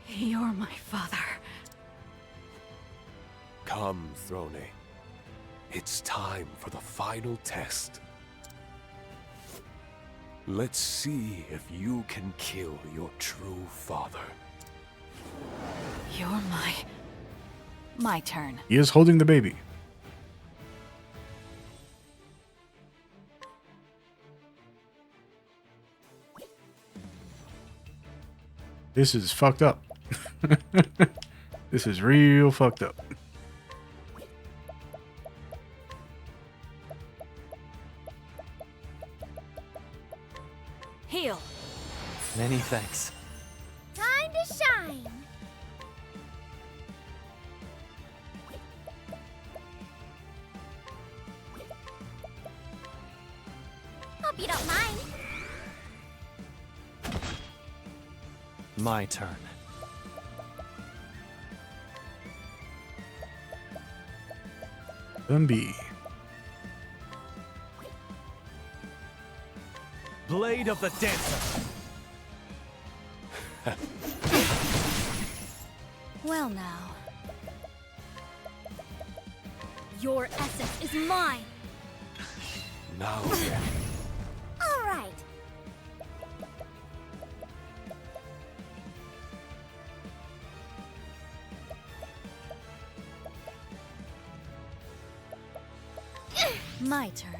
You're my father. Come, Throne. It's time for the final test. Let's see if you can kill your true father. You're my turn. He is holding the baby. This is fucked up. This is real fucked up. Heal. Many thanks. Time to shine. Hope you don't mind. My turn. Gumby. Blade of the Dancer. Well now. Your essence is mine. Now, All right. My turn.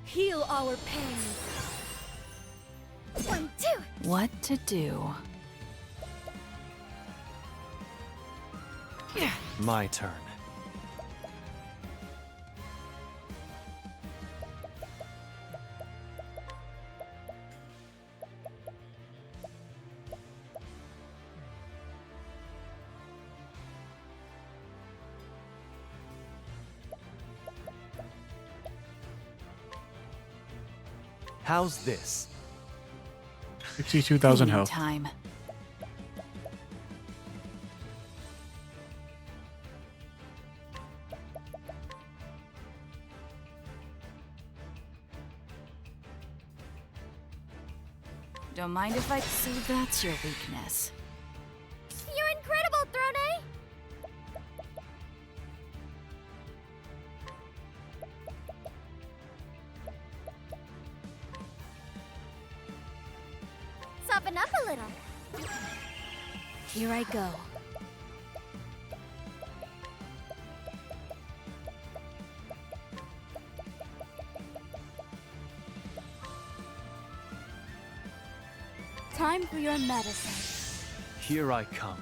Heal our pain. 1, 2. What to do? My turn. How's this? 62,000 Cleaning health. time. Don't mind if I... So that's your weakness. You're incredible, Throne! Soften up a little. Here I go. Time for your medicine. Here I come.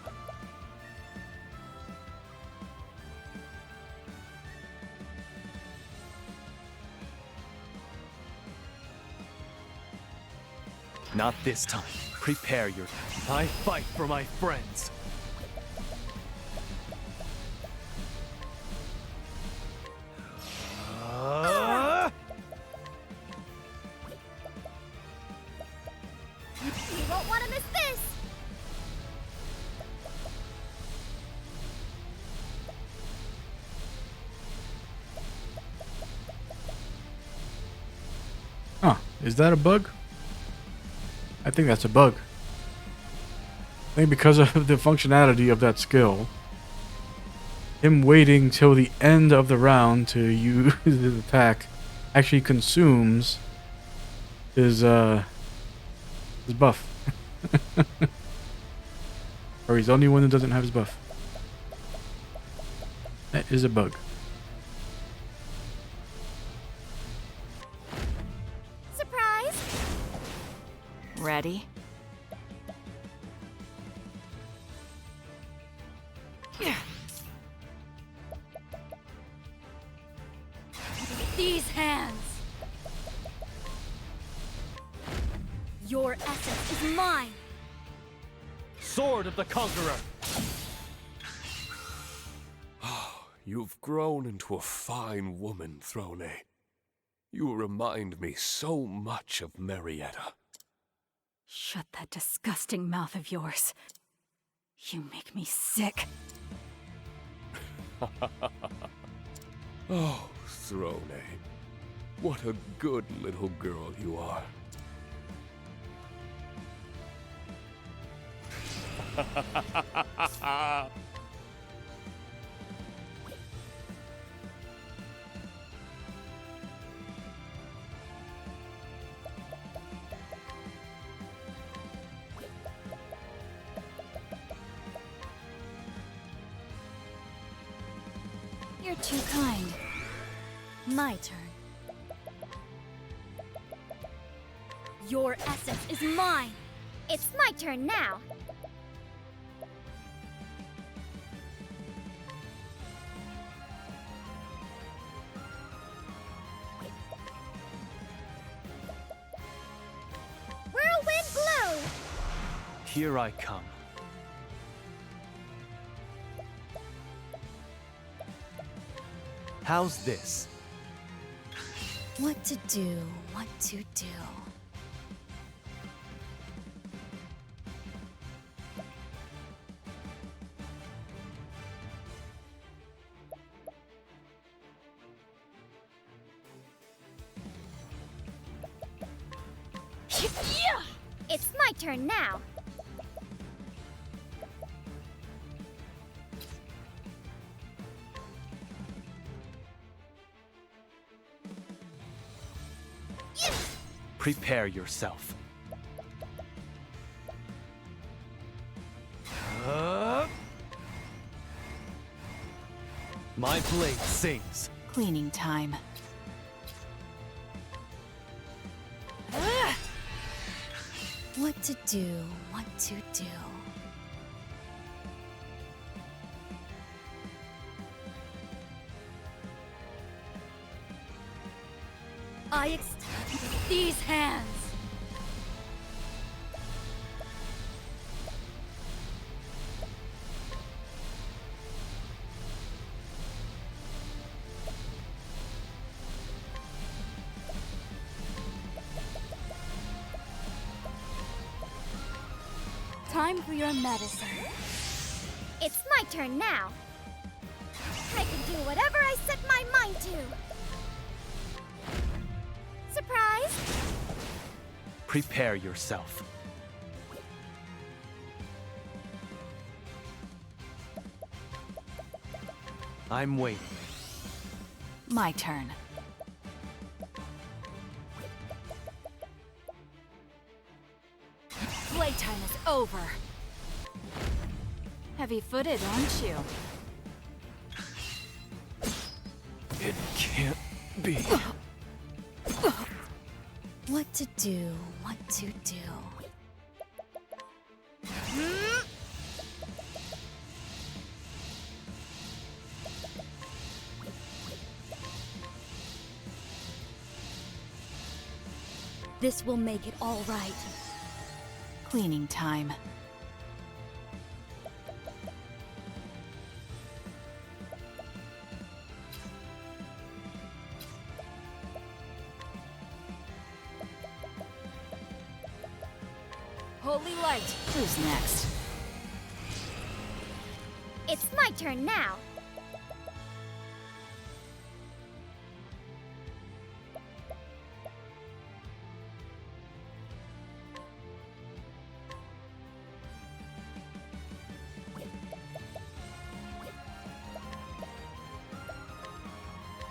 Not this time. Prepare your... I fight for my friends. You won't want to miss this! Huh, is that a bug? I think that's a bug. I think because of the functionality of that skill, him waiting till the end of the round to use his attack actually consumes his buff. Or he's the only one that doesn't have his buff. That is a bug. Surprise! Ready? These hands. Your essence is mine. Sword of the Conqueror! You've grown into a fine woman, Throne. You remind me so much of Marietta. Shut that disgusting mouth of yours. You make me sick. Oh, Throne. What a good little girl you are. You're too kind. My turn. Your essence is mine. It's my turn now. Whirlwind blow! Here I come. How's this? What to do, what to do. It's my turn now. Prepare yourself. My blade sings. Cleaning time. What to do, what to do. These hands. Time for your medicine. It's my turn now. I can do whatever I set my mind to. Surprise! Prepare yourself. I'm waiting. My turn. Playtime is over. Heavy-footed, aren't you? It can't be. What to do, what to do. This will make it all right. Cleaning time. Holy light. Who's next? It's my turn now.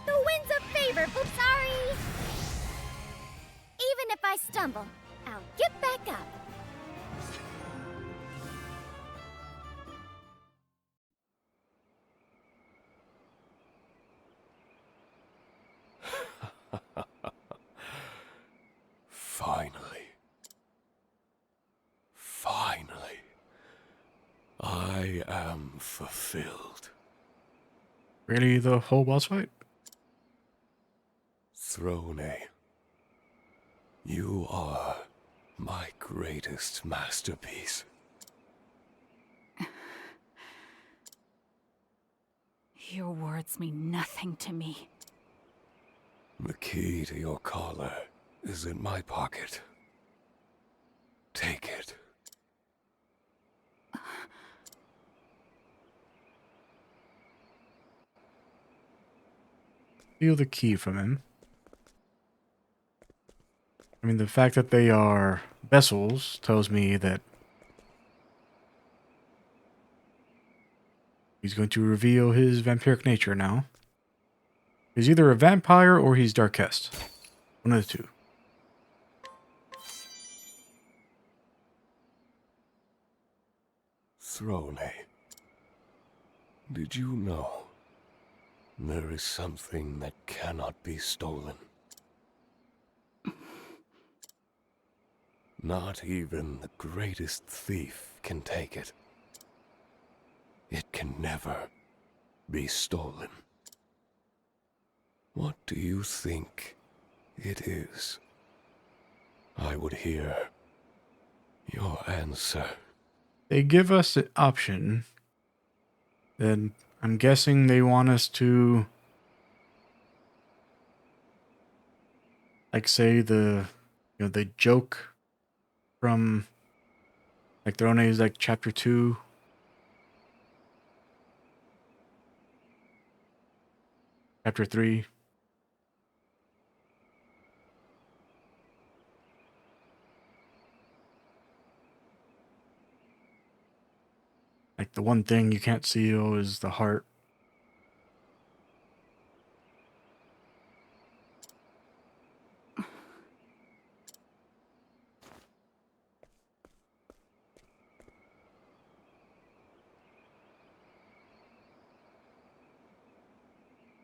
The winds of favor, sorry. Even if I stumble, I'll get back up. Finally. Finally. I am fulfilled. Really, the whole boss fight? Throne, you are my greatest masterpiece. Your words mean nothing to me. The key to your collar is in my pocket. Take it. Steal the key from him. I mean, the fact that they are vessels tells me that he's going to reveal his vampiric nature now. He's either a vampire or he's Darkest. One of the two. Throne, did you know there is something that cannot be stolen? Not even the greatest thief can take it. It can never be stolen. What do you think it is? I would hear your answer. They give us an option. Then I'm guessing they want us to, like, say the joke from, like, Throne is like chapter 2. Chapter 3. Like, the one thing you can't seal is the heart.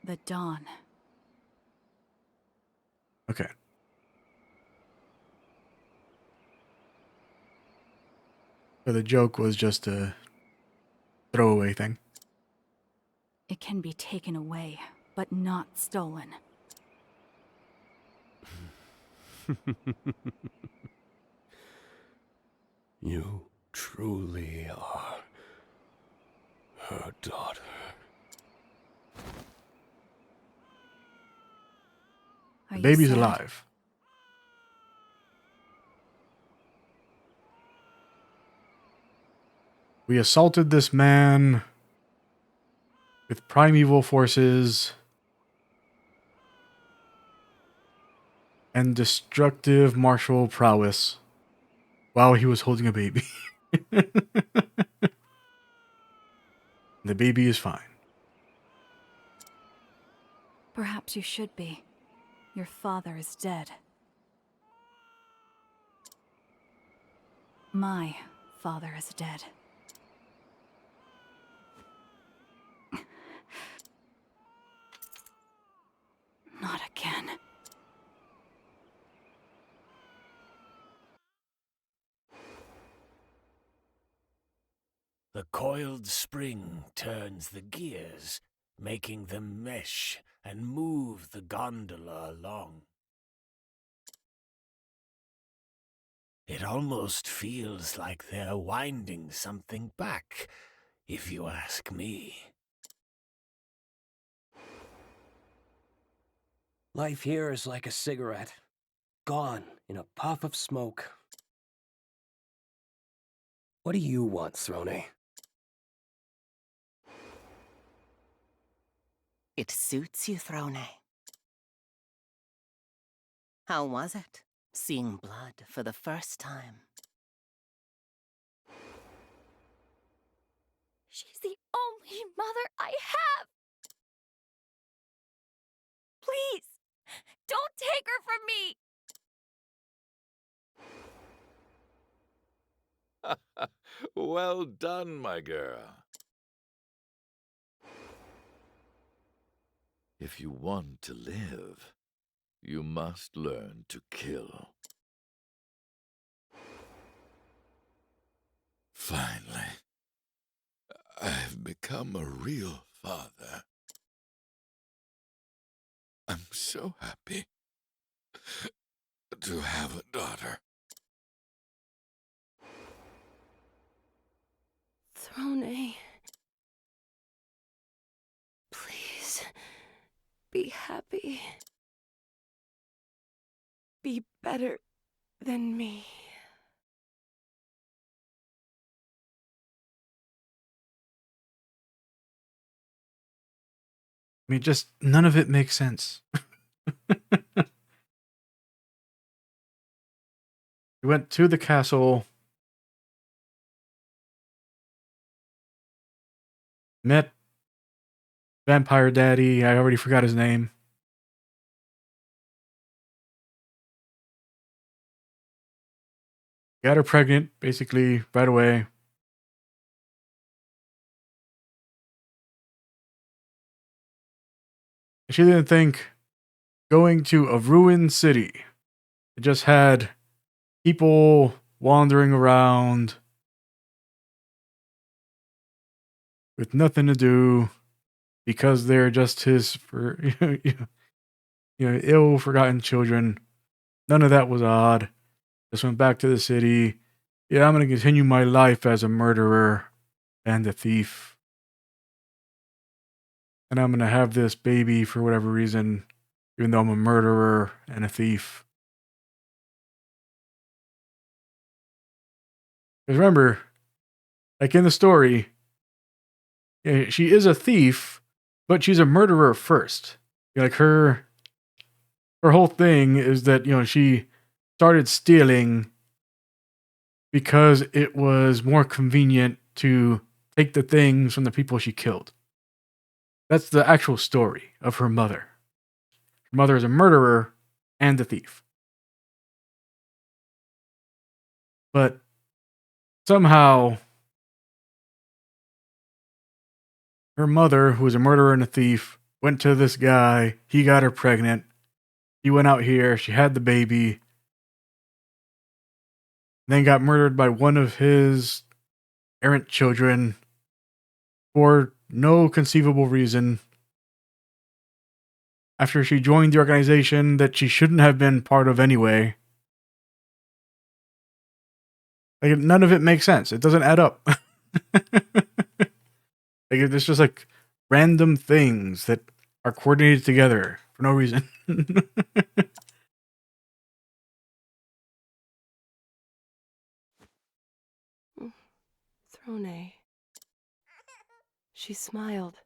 The dawn. Okay. So the joke was just a throwaway thing. It can be taken away, but not stolen. You truly are her daughter. Are The you baby's sad? alive. We assaulted this man with primeval forces and destructive martial prowess while he was holding a baby. The baby is fine. Perhaps you should be. Your father is dead. My father is dead. Not again. The coiled spring turns the gears, making them mesh and move the gondola along. It almost feels like they're winding something back, if you ask me. Life here is like a cigarette, gone in a puff of smoke. What do you want, Throne? It suits you, Throne. How was it, seeing blood for the first time? She's the only mother I have! Please, don't take her from me! Well done, my girl. If you want to live, you must learn to kill. Finally, I've become a real father. I'm so happy to have a daughter. Throne. Please, be happy. Be better than me. I mean, just none of it makes sense. We went to the castle, met Vampire Daddy. I already forgot his name. Got her pregnant, basically, right away. She didn't think going to a ruined city. It just had people wandering around with nothing to do because they're just his for ill-forgotten children. None of that was odd. Just went back to the city. Yeah, I'm going to continue my life as a murderer and a thief. And I'm going to have this baby for whatever reason, even though I'm a murderer and a thief. Because remember, like in the story, she is a thief, but she's a murderer first. Like her whole thing is that, she started stealing because it was more convenient to take the things from the people she killed. That's the actual story of her mother. Her mother is a murderer and a thief. But somehow, her mother, who was a murderer and a thief, went to this guy. He got her pregnant. He went out here. She had the baby. Then got murdered by one of his errant children for no conceivable reason. After she joined the organization that she shouldn't have been part of anyway. Like, none of it makes sense. It doesn't add up. Like, it's just like random things that are coordinated together for no reason. Throne. She smiled.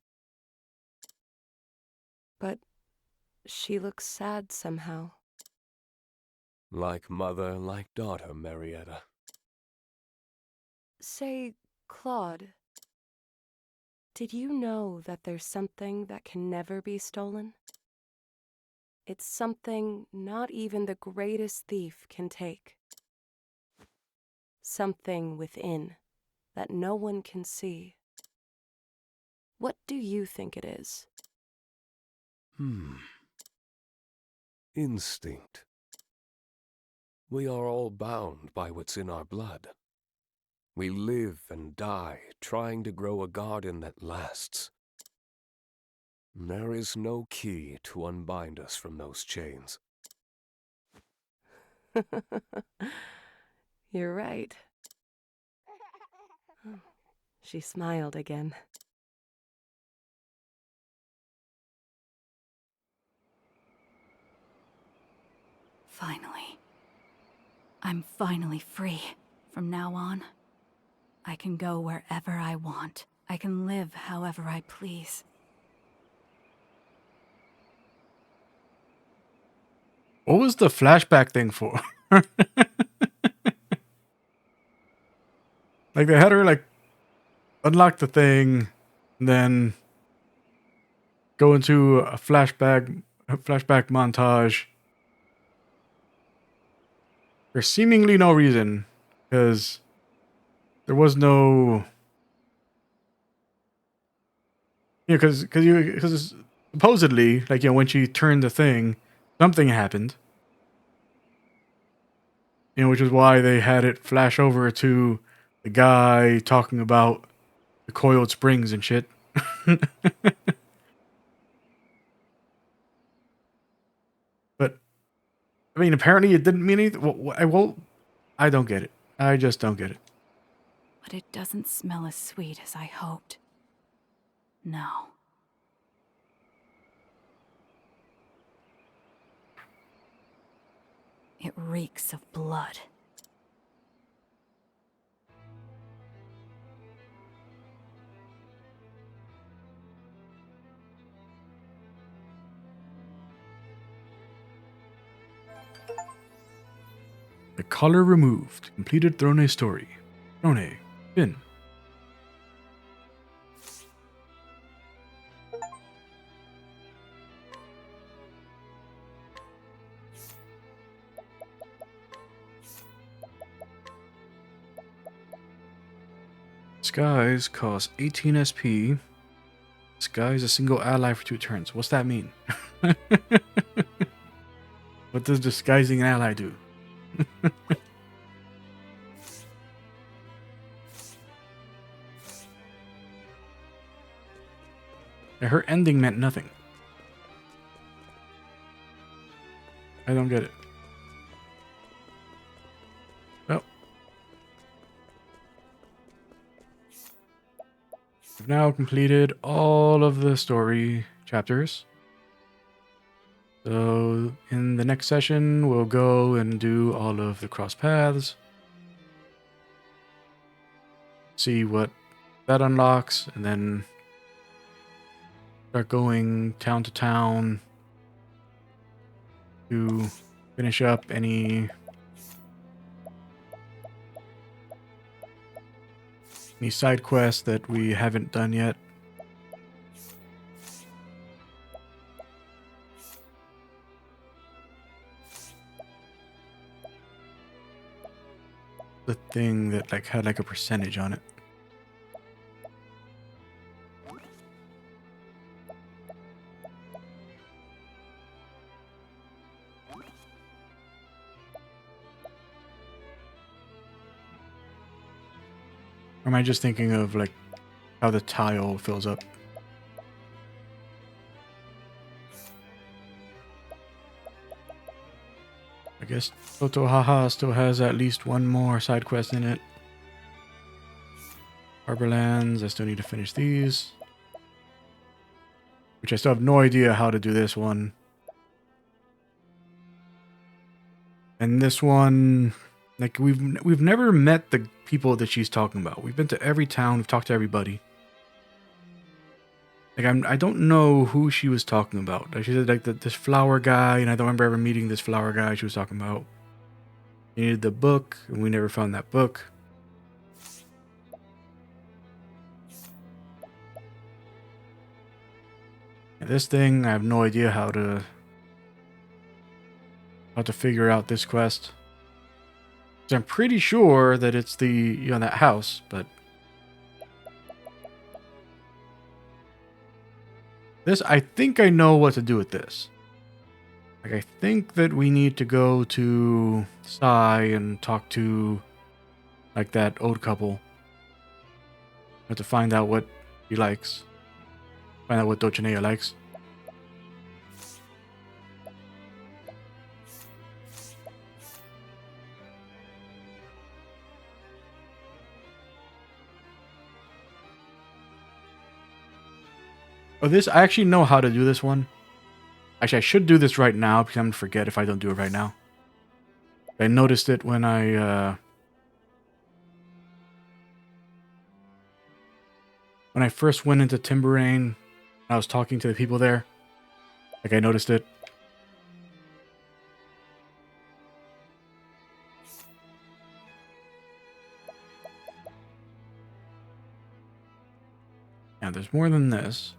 But she looks sad somehow. Like mother, like daughter, Marietta. Say, Claude, did you know that there's something that can never be stolen? It's something not even the greatest thief can take. Something within that no one can see. What do you think it is? Instinct. We are all bound by what's in our blood. We live and die trying to grow a garden that lasts. There is no key to unbind us from those chains. You're right. She smiled again. Finally. I'm finally free. From now on, I can go wherever I want. I can live however I please. What was the flashback thing for? Like they had her like unlock the thing, and then go into a flashback montage. There's seemingly no reason, because there was no, because supposedly, like, when she turned the thing, something happened. Which is why they had it flash over to the guy talking about the coiled springs and shit. But I mean, apparently it didn't mean anything. Well, I don't get it. I just don't get it. But it doesn't smell as sweet as I hoped. No. It reeks of blood. The collar removed. Completed Throne story. Throne. Fin. Skies cost 18 SP. Skies a single ally for 2 turns. What's that mean? What does disguising an ally do? Her ending meant nothing. I don't get it. Well, we've now completed all of the story chapters. So in the next session, we'll go and do all of the cross paths. See what that unlocks, and then start going town to town to finish up any side quests that we haven't done yet. The thing that like had like a percentage on it. Or am I just thinking of like how the tile fills up? I guess Totohaha still has at least one more side quest in it. Harborlands, I still need to finish these. Which I still have no idea how to do this one. And this one, like we've never met the people that she's talking about. We've been to every town, we've talked to everybody. Like, I don't know who she was talking about. Like, she said, like, this flower guy, and I don't remember ever meeting this flower guy she was talking about. He needed the book, and we never found that book. And this thing, I have no idea how to figure out this quest. So I'm pretty sure that it's the, you know, that house, but this, I think I know what to do with this. Like, I think that we need to go to Sai and talk to, like, that old couple. Have to find out what he likes. Find out what Dulcinea likes. Oh, this, I actually know how to do this one. Actually, I should do this right now because I'm going to forget if I don't do it right now. I noticed it when I first went into Timberain. I was talking to the people there. Like, I noticed it. Yeah, there's more than this.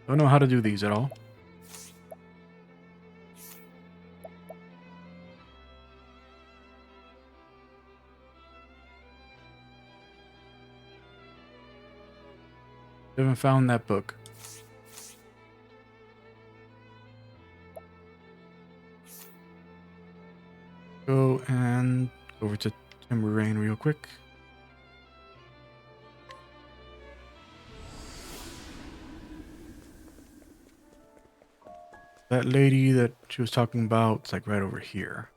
Don't know how to do these at all. Haven't found that book. Go and over to Timberain real quick. That lady that she was talking about, it's like right over here.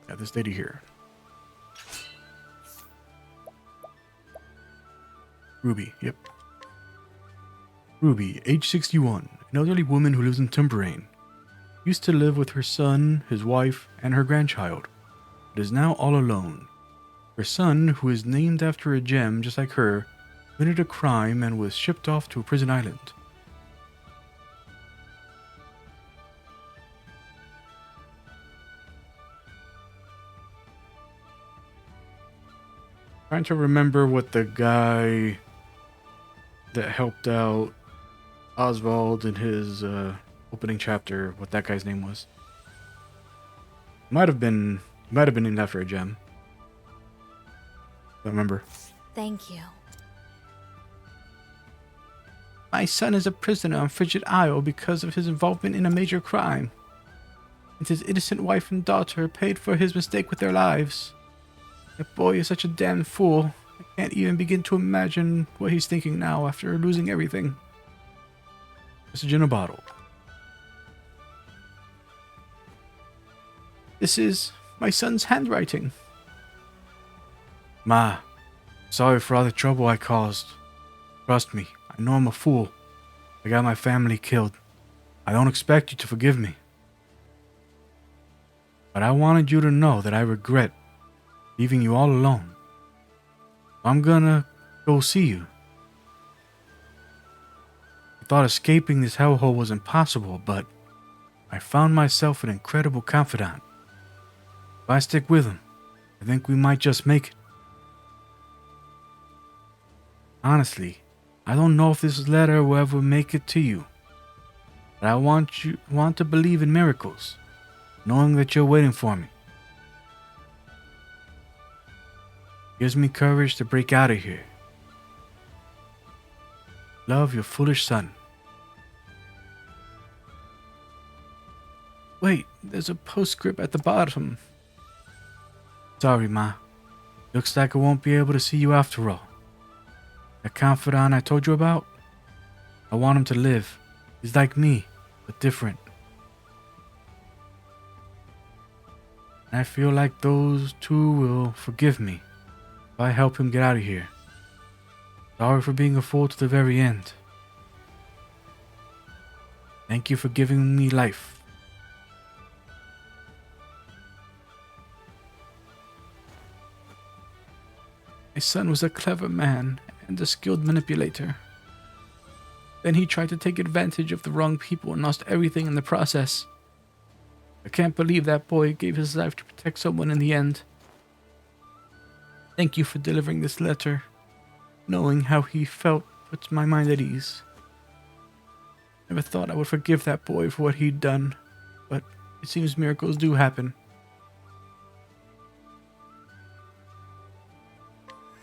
Yeah, this lady here. Ruby, yep. Ruby, age 61, an elderly woman who lives in Timberain. Used to live with her son, his wife, and her grandchild, but is now all alone. Her son, who is named after a gem just like her, committed a crime and was shipped off to a prison island. Trying to remember what the guy that helped out Oswald in his opening chapter, what that guy's name was. Might have been named after a gem. Don't remember. Thank you. My son is a prisoner on Frigid Isle because of his involvement in a major crime. And his innocent wife and daughter paid for his mistake with their lives. That boy is such a damn fool. I can't even begin to imagine what he's thinking now after losing everything. Message in a bottle. This is my son's handwriting. Ma, sorry for all the trouble I caused. Trust me, I know I'm a fool. I got my family killed. I don't expect you to forgive me. But I wanted you to know that I regret leaving you all alone. I'm gonna go see you. I thought escaping this hellhole was impossible, but I found myself an incredible confidant. If I stick with him, I think we might just make it. Honestly, I don't know if this letter will ever make it to you, but I want to believe in miracles, knowing that you're waiting for me. Gives me courage to break out of here. Love, your foolish son. Wait, there's a postscript at the bottom. Sorry, Ma. Looks like I won't be able to see you after all. The confidant I told you about? I want him to live. He's like me, but different. And I feel like those two will forgive me if I help him get out of here. Sorry for being a fool to the very end. Thank you for giving me life. son was a clever man and a skilled manipulator. Then he tried to take advantage of the wrong people and lost everything in the process. I can't believe that boy gave his life to protect someone in the end. Thank you for delivering this letter. Knowing how he felt puts my mind at ease. Never thought I would forgive that boy for what he'd done, but it seems miracles do happen.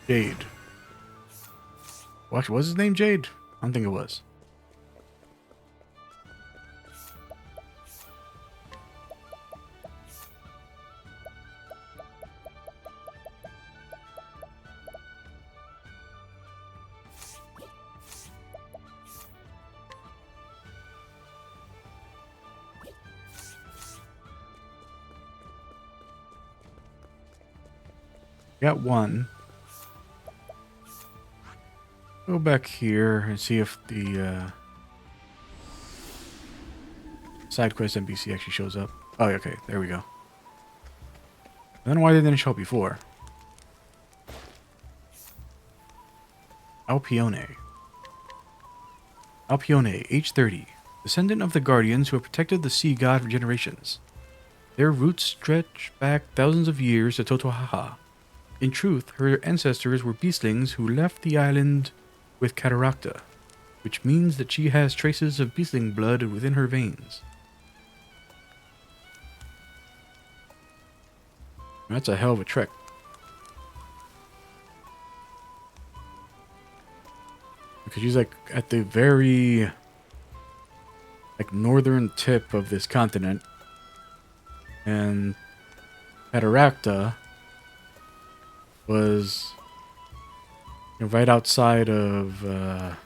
Jade. What was his name, Jade? I don't think it was. Got one. Go back here and see if the side quest NPC actually shows up. Oh, okay, there we go. Then why didn't it show up before? Alpione. Alpione, age 30. Descendant of the Guardians who have protected the sea god for generations. Their roots stretch back thousands of years to Totohaha. In truth, her ancestors were beastlings who left the island with cataracta, which means that she has traces of beastling blood within her veins. That's a hell of a trek. Because she's like at the very northern tip of this continent. And cataracta was right outside of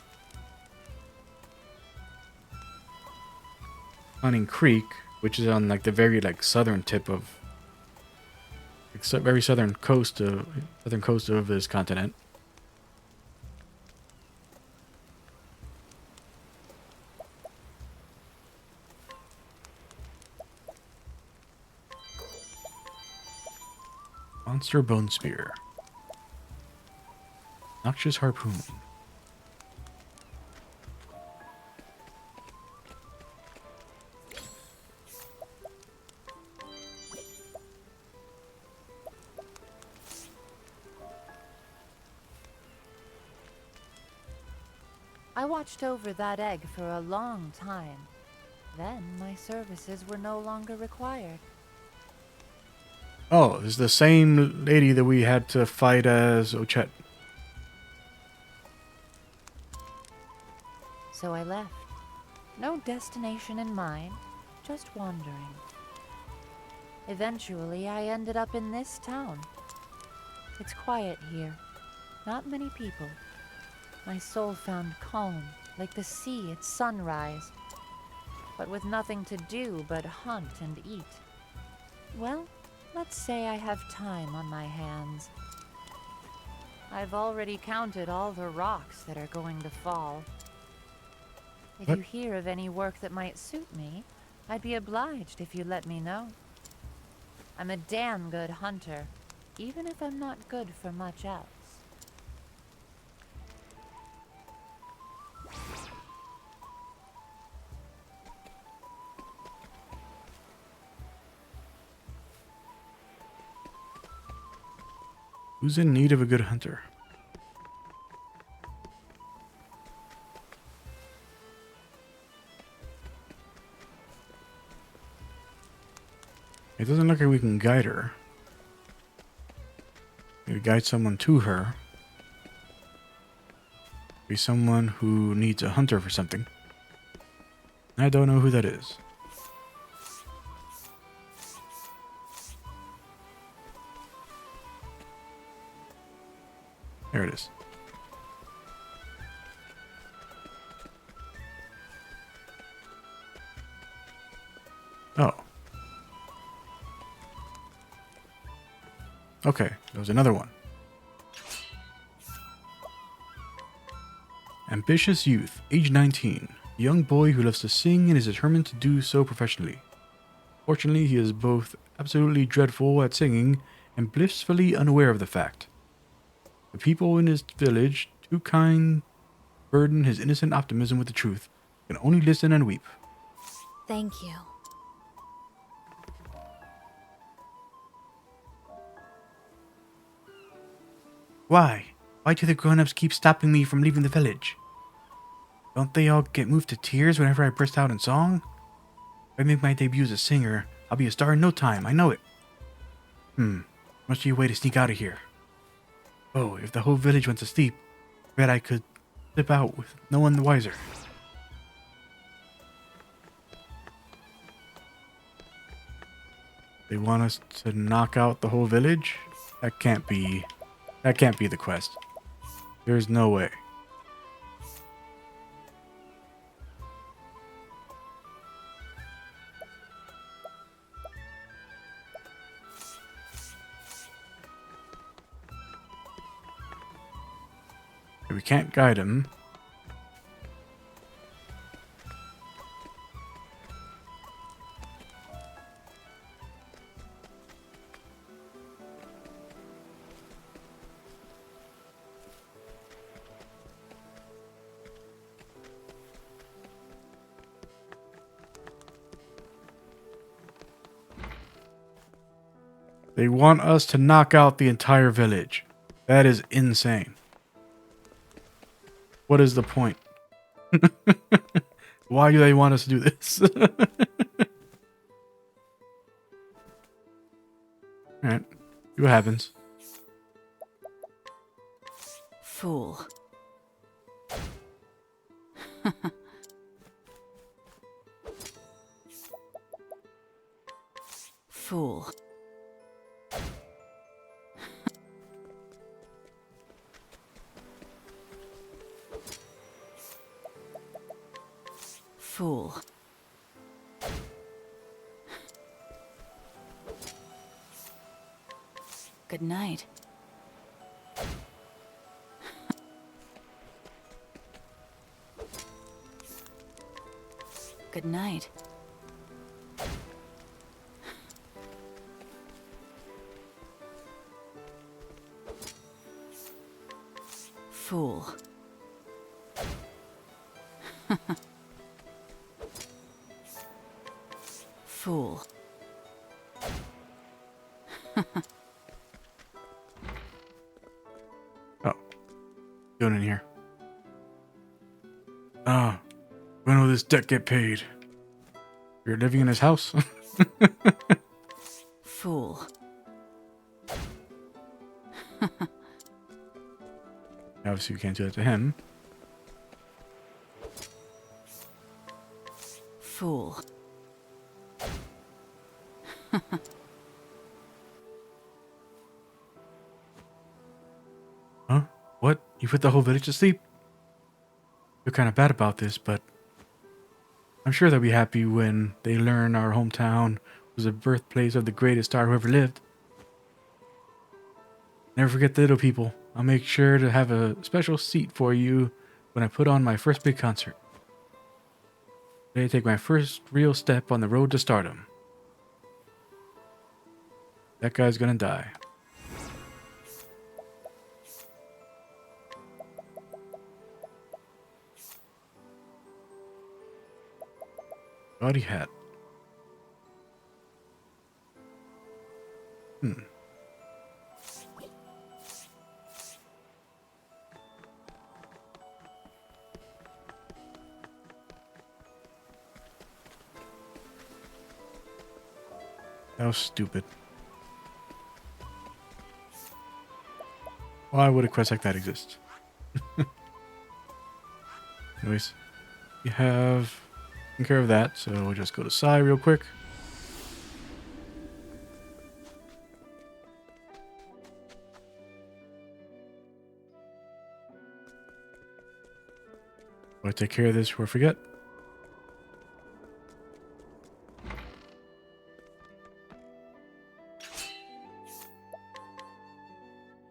Hunting Creek, which is on like the very southern tip of very southern coast of this continent. Monster Bone Spear. Noxious Harpoon. I watched over that egg for a long time. Then my services were no longer required. Oh, it's the same lady that we had to fight as Ochet. So I left. No destination in mind, just wandering. Eventually, I ended up in this town. It's quiet here. Not many people. My soul found calm, like the sea at sunrise. But with nothing to do but hunt and eat. Well, let's say I have time on my hands. I've already counted all the rocks that are going to fall. If you hear of any work that might suit me, I'd be obliged if you let me know. I'm a damn good hunter, even if I'm not good for much else. Who's in need of a good hunter? It doesn't look like we can guide her. Maybe guide someone to her. Be someone who needs a hunter for something. I don't know who that is. There it is. Oh. Okay, there was another one. Ambitious youth, age 19. Young boy who loves to sing and is determined to do so professionally. Fortunately, he is both absolutely dreadful at singing and blissfully unaware of the fact. The people in his village, too kind, burden his innocent optimism with the truth, can only listen and weep. Thank you. Why? Why do the grown-ups keep stopping me from leaving the village? Don't they all get moved to tears whenever I burst out in song? If I make my debut as a singer, I'll be a star in no time, I know it. Must be a way to sneak out of here. Oh, if the whole village went to sleep, I bet I could slip out with no one the wiser. They want us to knock out the whole village? That can't be the quest. There's no way. We can't guide him. They want us to knock out the entire village. That is insane. What is the point? Why do they want us to do this? Alright, see what happens. Fool. Fool. Fool. Good night. Good night. Fool. Fool. Oh. Doing in here. Ah. When will this debt get paid? You're living in his house? Fool. Obviously, we can't do that to him. Fool. Huh? What? You put the whole village to sleep? Feel kind of bad about this, but I'm sure they'll be happy when they learn our hometown was the birthplace of the greatest star who ever lived. Never forget the little people. I'll make sure to have a special seat for you when I put on my first big concert. Today I take my first real step on the road to stardom. That guy's gonna die. Gaudy hat. That was stupid. Why would a quest like that exist? Anyways, we have taken care of that, so we'll just go to Sai real quick. I'll take care of this before I forget.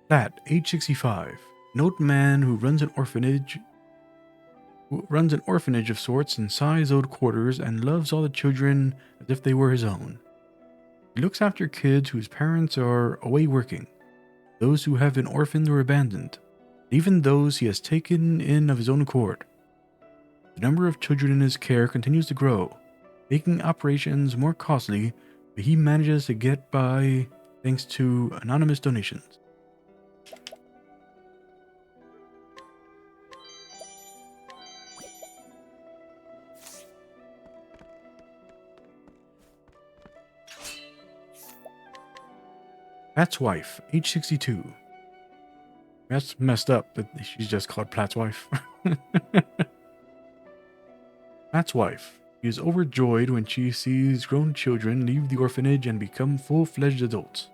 That, age 65. Note man who runs an orphanage of sorts in Sai's old quarters and loves all the children as if they were his own. He looks after kids whose parents are away working. those who have been orphaned or abandoned, even those he has taken in of his own accord. The number of children in his care continues to grow, making operations more costly, but he manages to get by thanks to anonymous donations. Platt's wife, age 62. That's messed up that she's just called Platt's wife. Platt's wife. She is overjoyed when she sees grown children leave the orphanage and become full-fledged adults.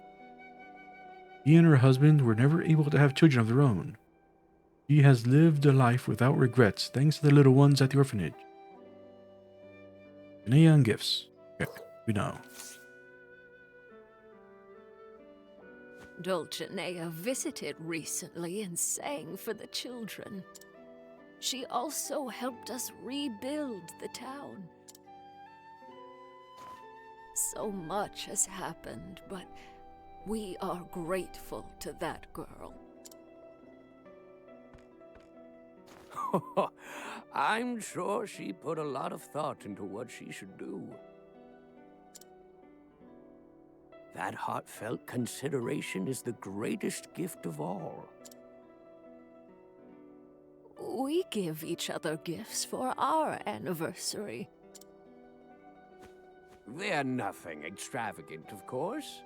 She and her husband were never able to have children of their own. She has lived a life without regrets thanks to the little ones at the orphanage. Danae and gifts. Okay, we know. Dulcinea visited recently and sang for the children. She also helped us rebuild the town. So much has happened, but we are grateful to that girl. I'm sure she put a lot of thought into what she should do. That heartfelt consideration is the greatest gift of all. We give each other gifts for our anniversary. They're nothing extravagant, of course.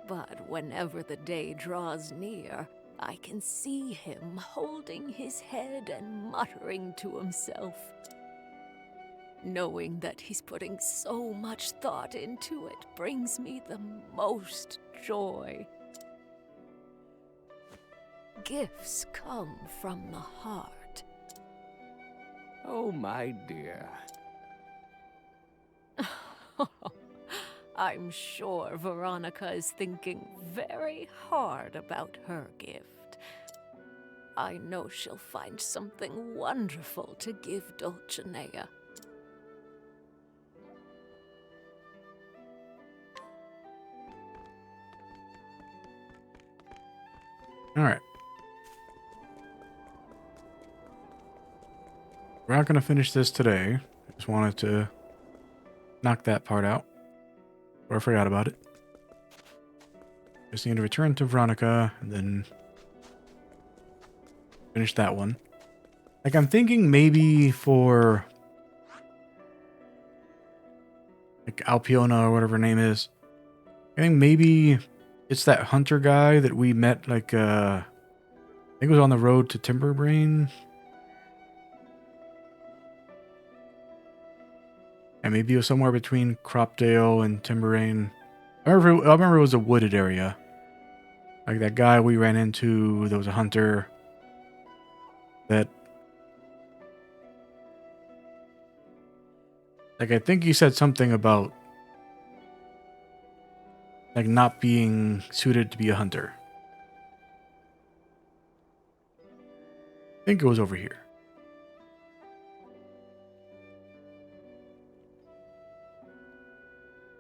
But whenever the day draws near, I can see him holding his head and muttering to himself. Knowing that he's putting so much thought into it brings me the most joy. Gifts come from the heart. Oh, my dear. I'm sure Veronica is thinking very hard about her gift. I know she'll find something wonderful to give Dulcinea. All right. We're not going to finish this today. I just wanted to knock that part out. Or I forgot about it. Just need to return to Veronica and then finish that one. Like, I'm thinking maybe for like Alpiona or whatever her name is. I think maybe it's that hunter guy that we met, like, I think it was on the road to Timberbrain. And maybe it was somewhere between Cropdale and Timberrain. I remember it was a wooded area. Like that guy we ran into, there was a hunter that... Like, I think he said something about like not being suited to be a hunter. I think it was over here.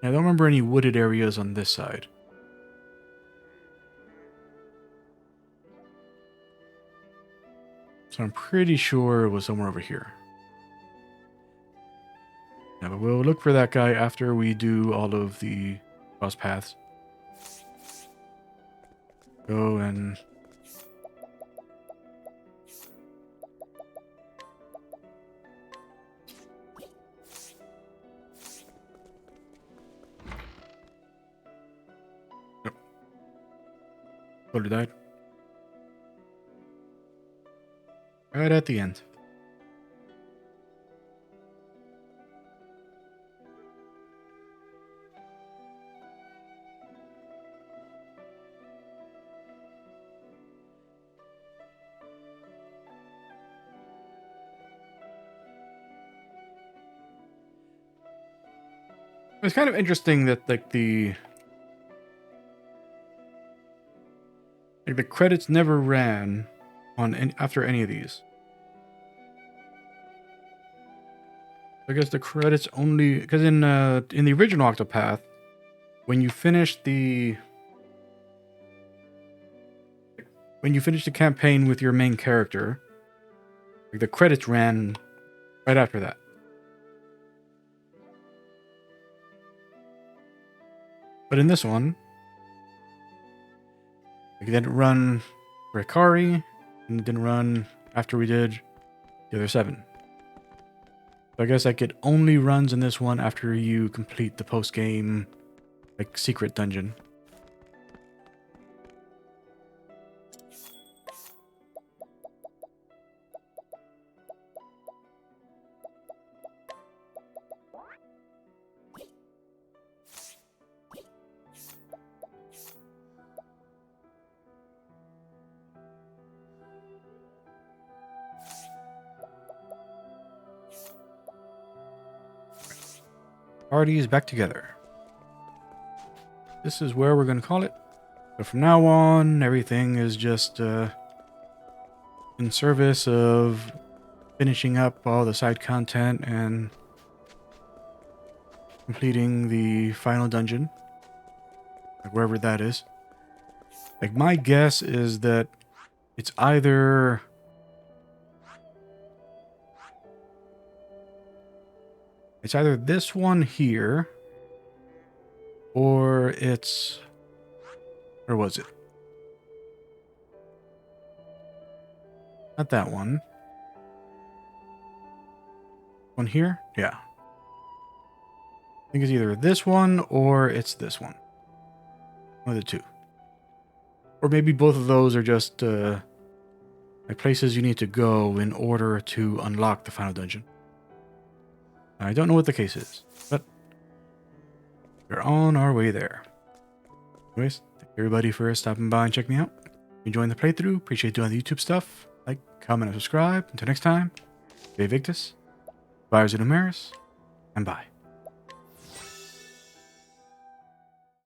I don't remember any wooded areas on this side. So I'm pretty sure it was somewhere over here. Yeah, but we'll look for that guy after we do all of the cross paths. Go and... Yep. Totally died. Right at the end. It's kind of interesting that like the credits never ran on after any of these. I guess the credits only because in the original Octopath, when you finish the when you finish the campaign with your main character, like the credits ran right after that. But in this one, it didn't run for Ikari, and it didn't run after we did the other 7. So I guess like it only runs in this one after you complete the post-game like secret dungeon. Party is back together. This is where we're going to call it. So from now on, everything is just in service of finishing up all the side content and completing the final dungeon, like wherever that is. Like my guess is that it's either this one here, or it's, where was it? Not that one. One here? Yeah. I think it's either this one or it's this one. One of the two. Or maybe both of those are just like places you need to go in order to unlock the final dungeon. I don't know what the case is, but we're on our way there. Anyways, thank everybody for stopping by and checking me out. If you enjoying the playthrough, appreciate doing the YouTube stuff. Like, comment, and subscribe. Until next time, stay Victus, Virus and Numeris, and bye.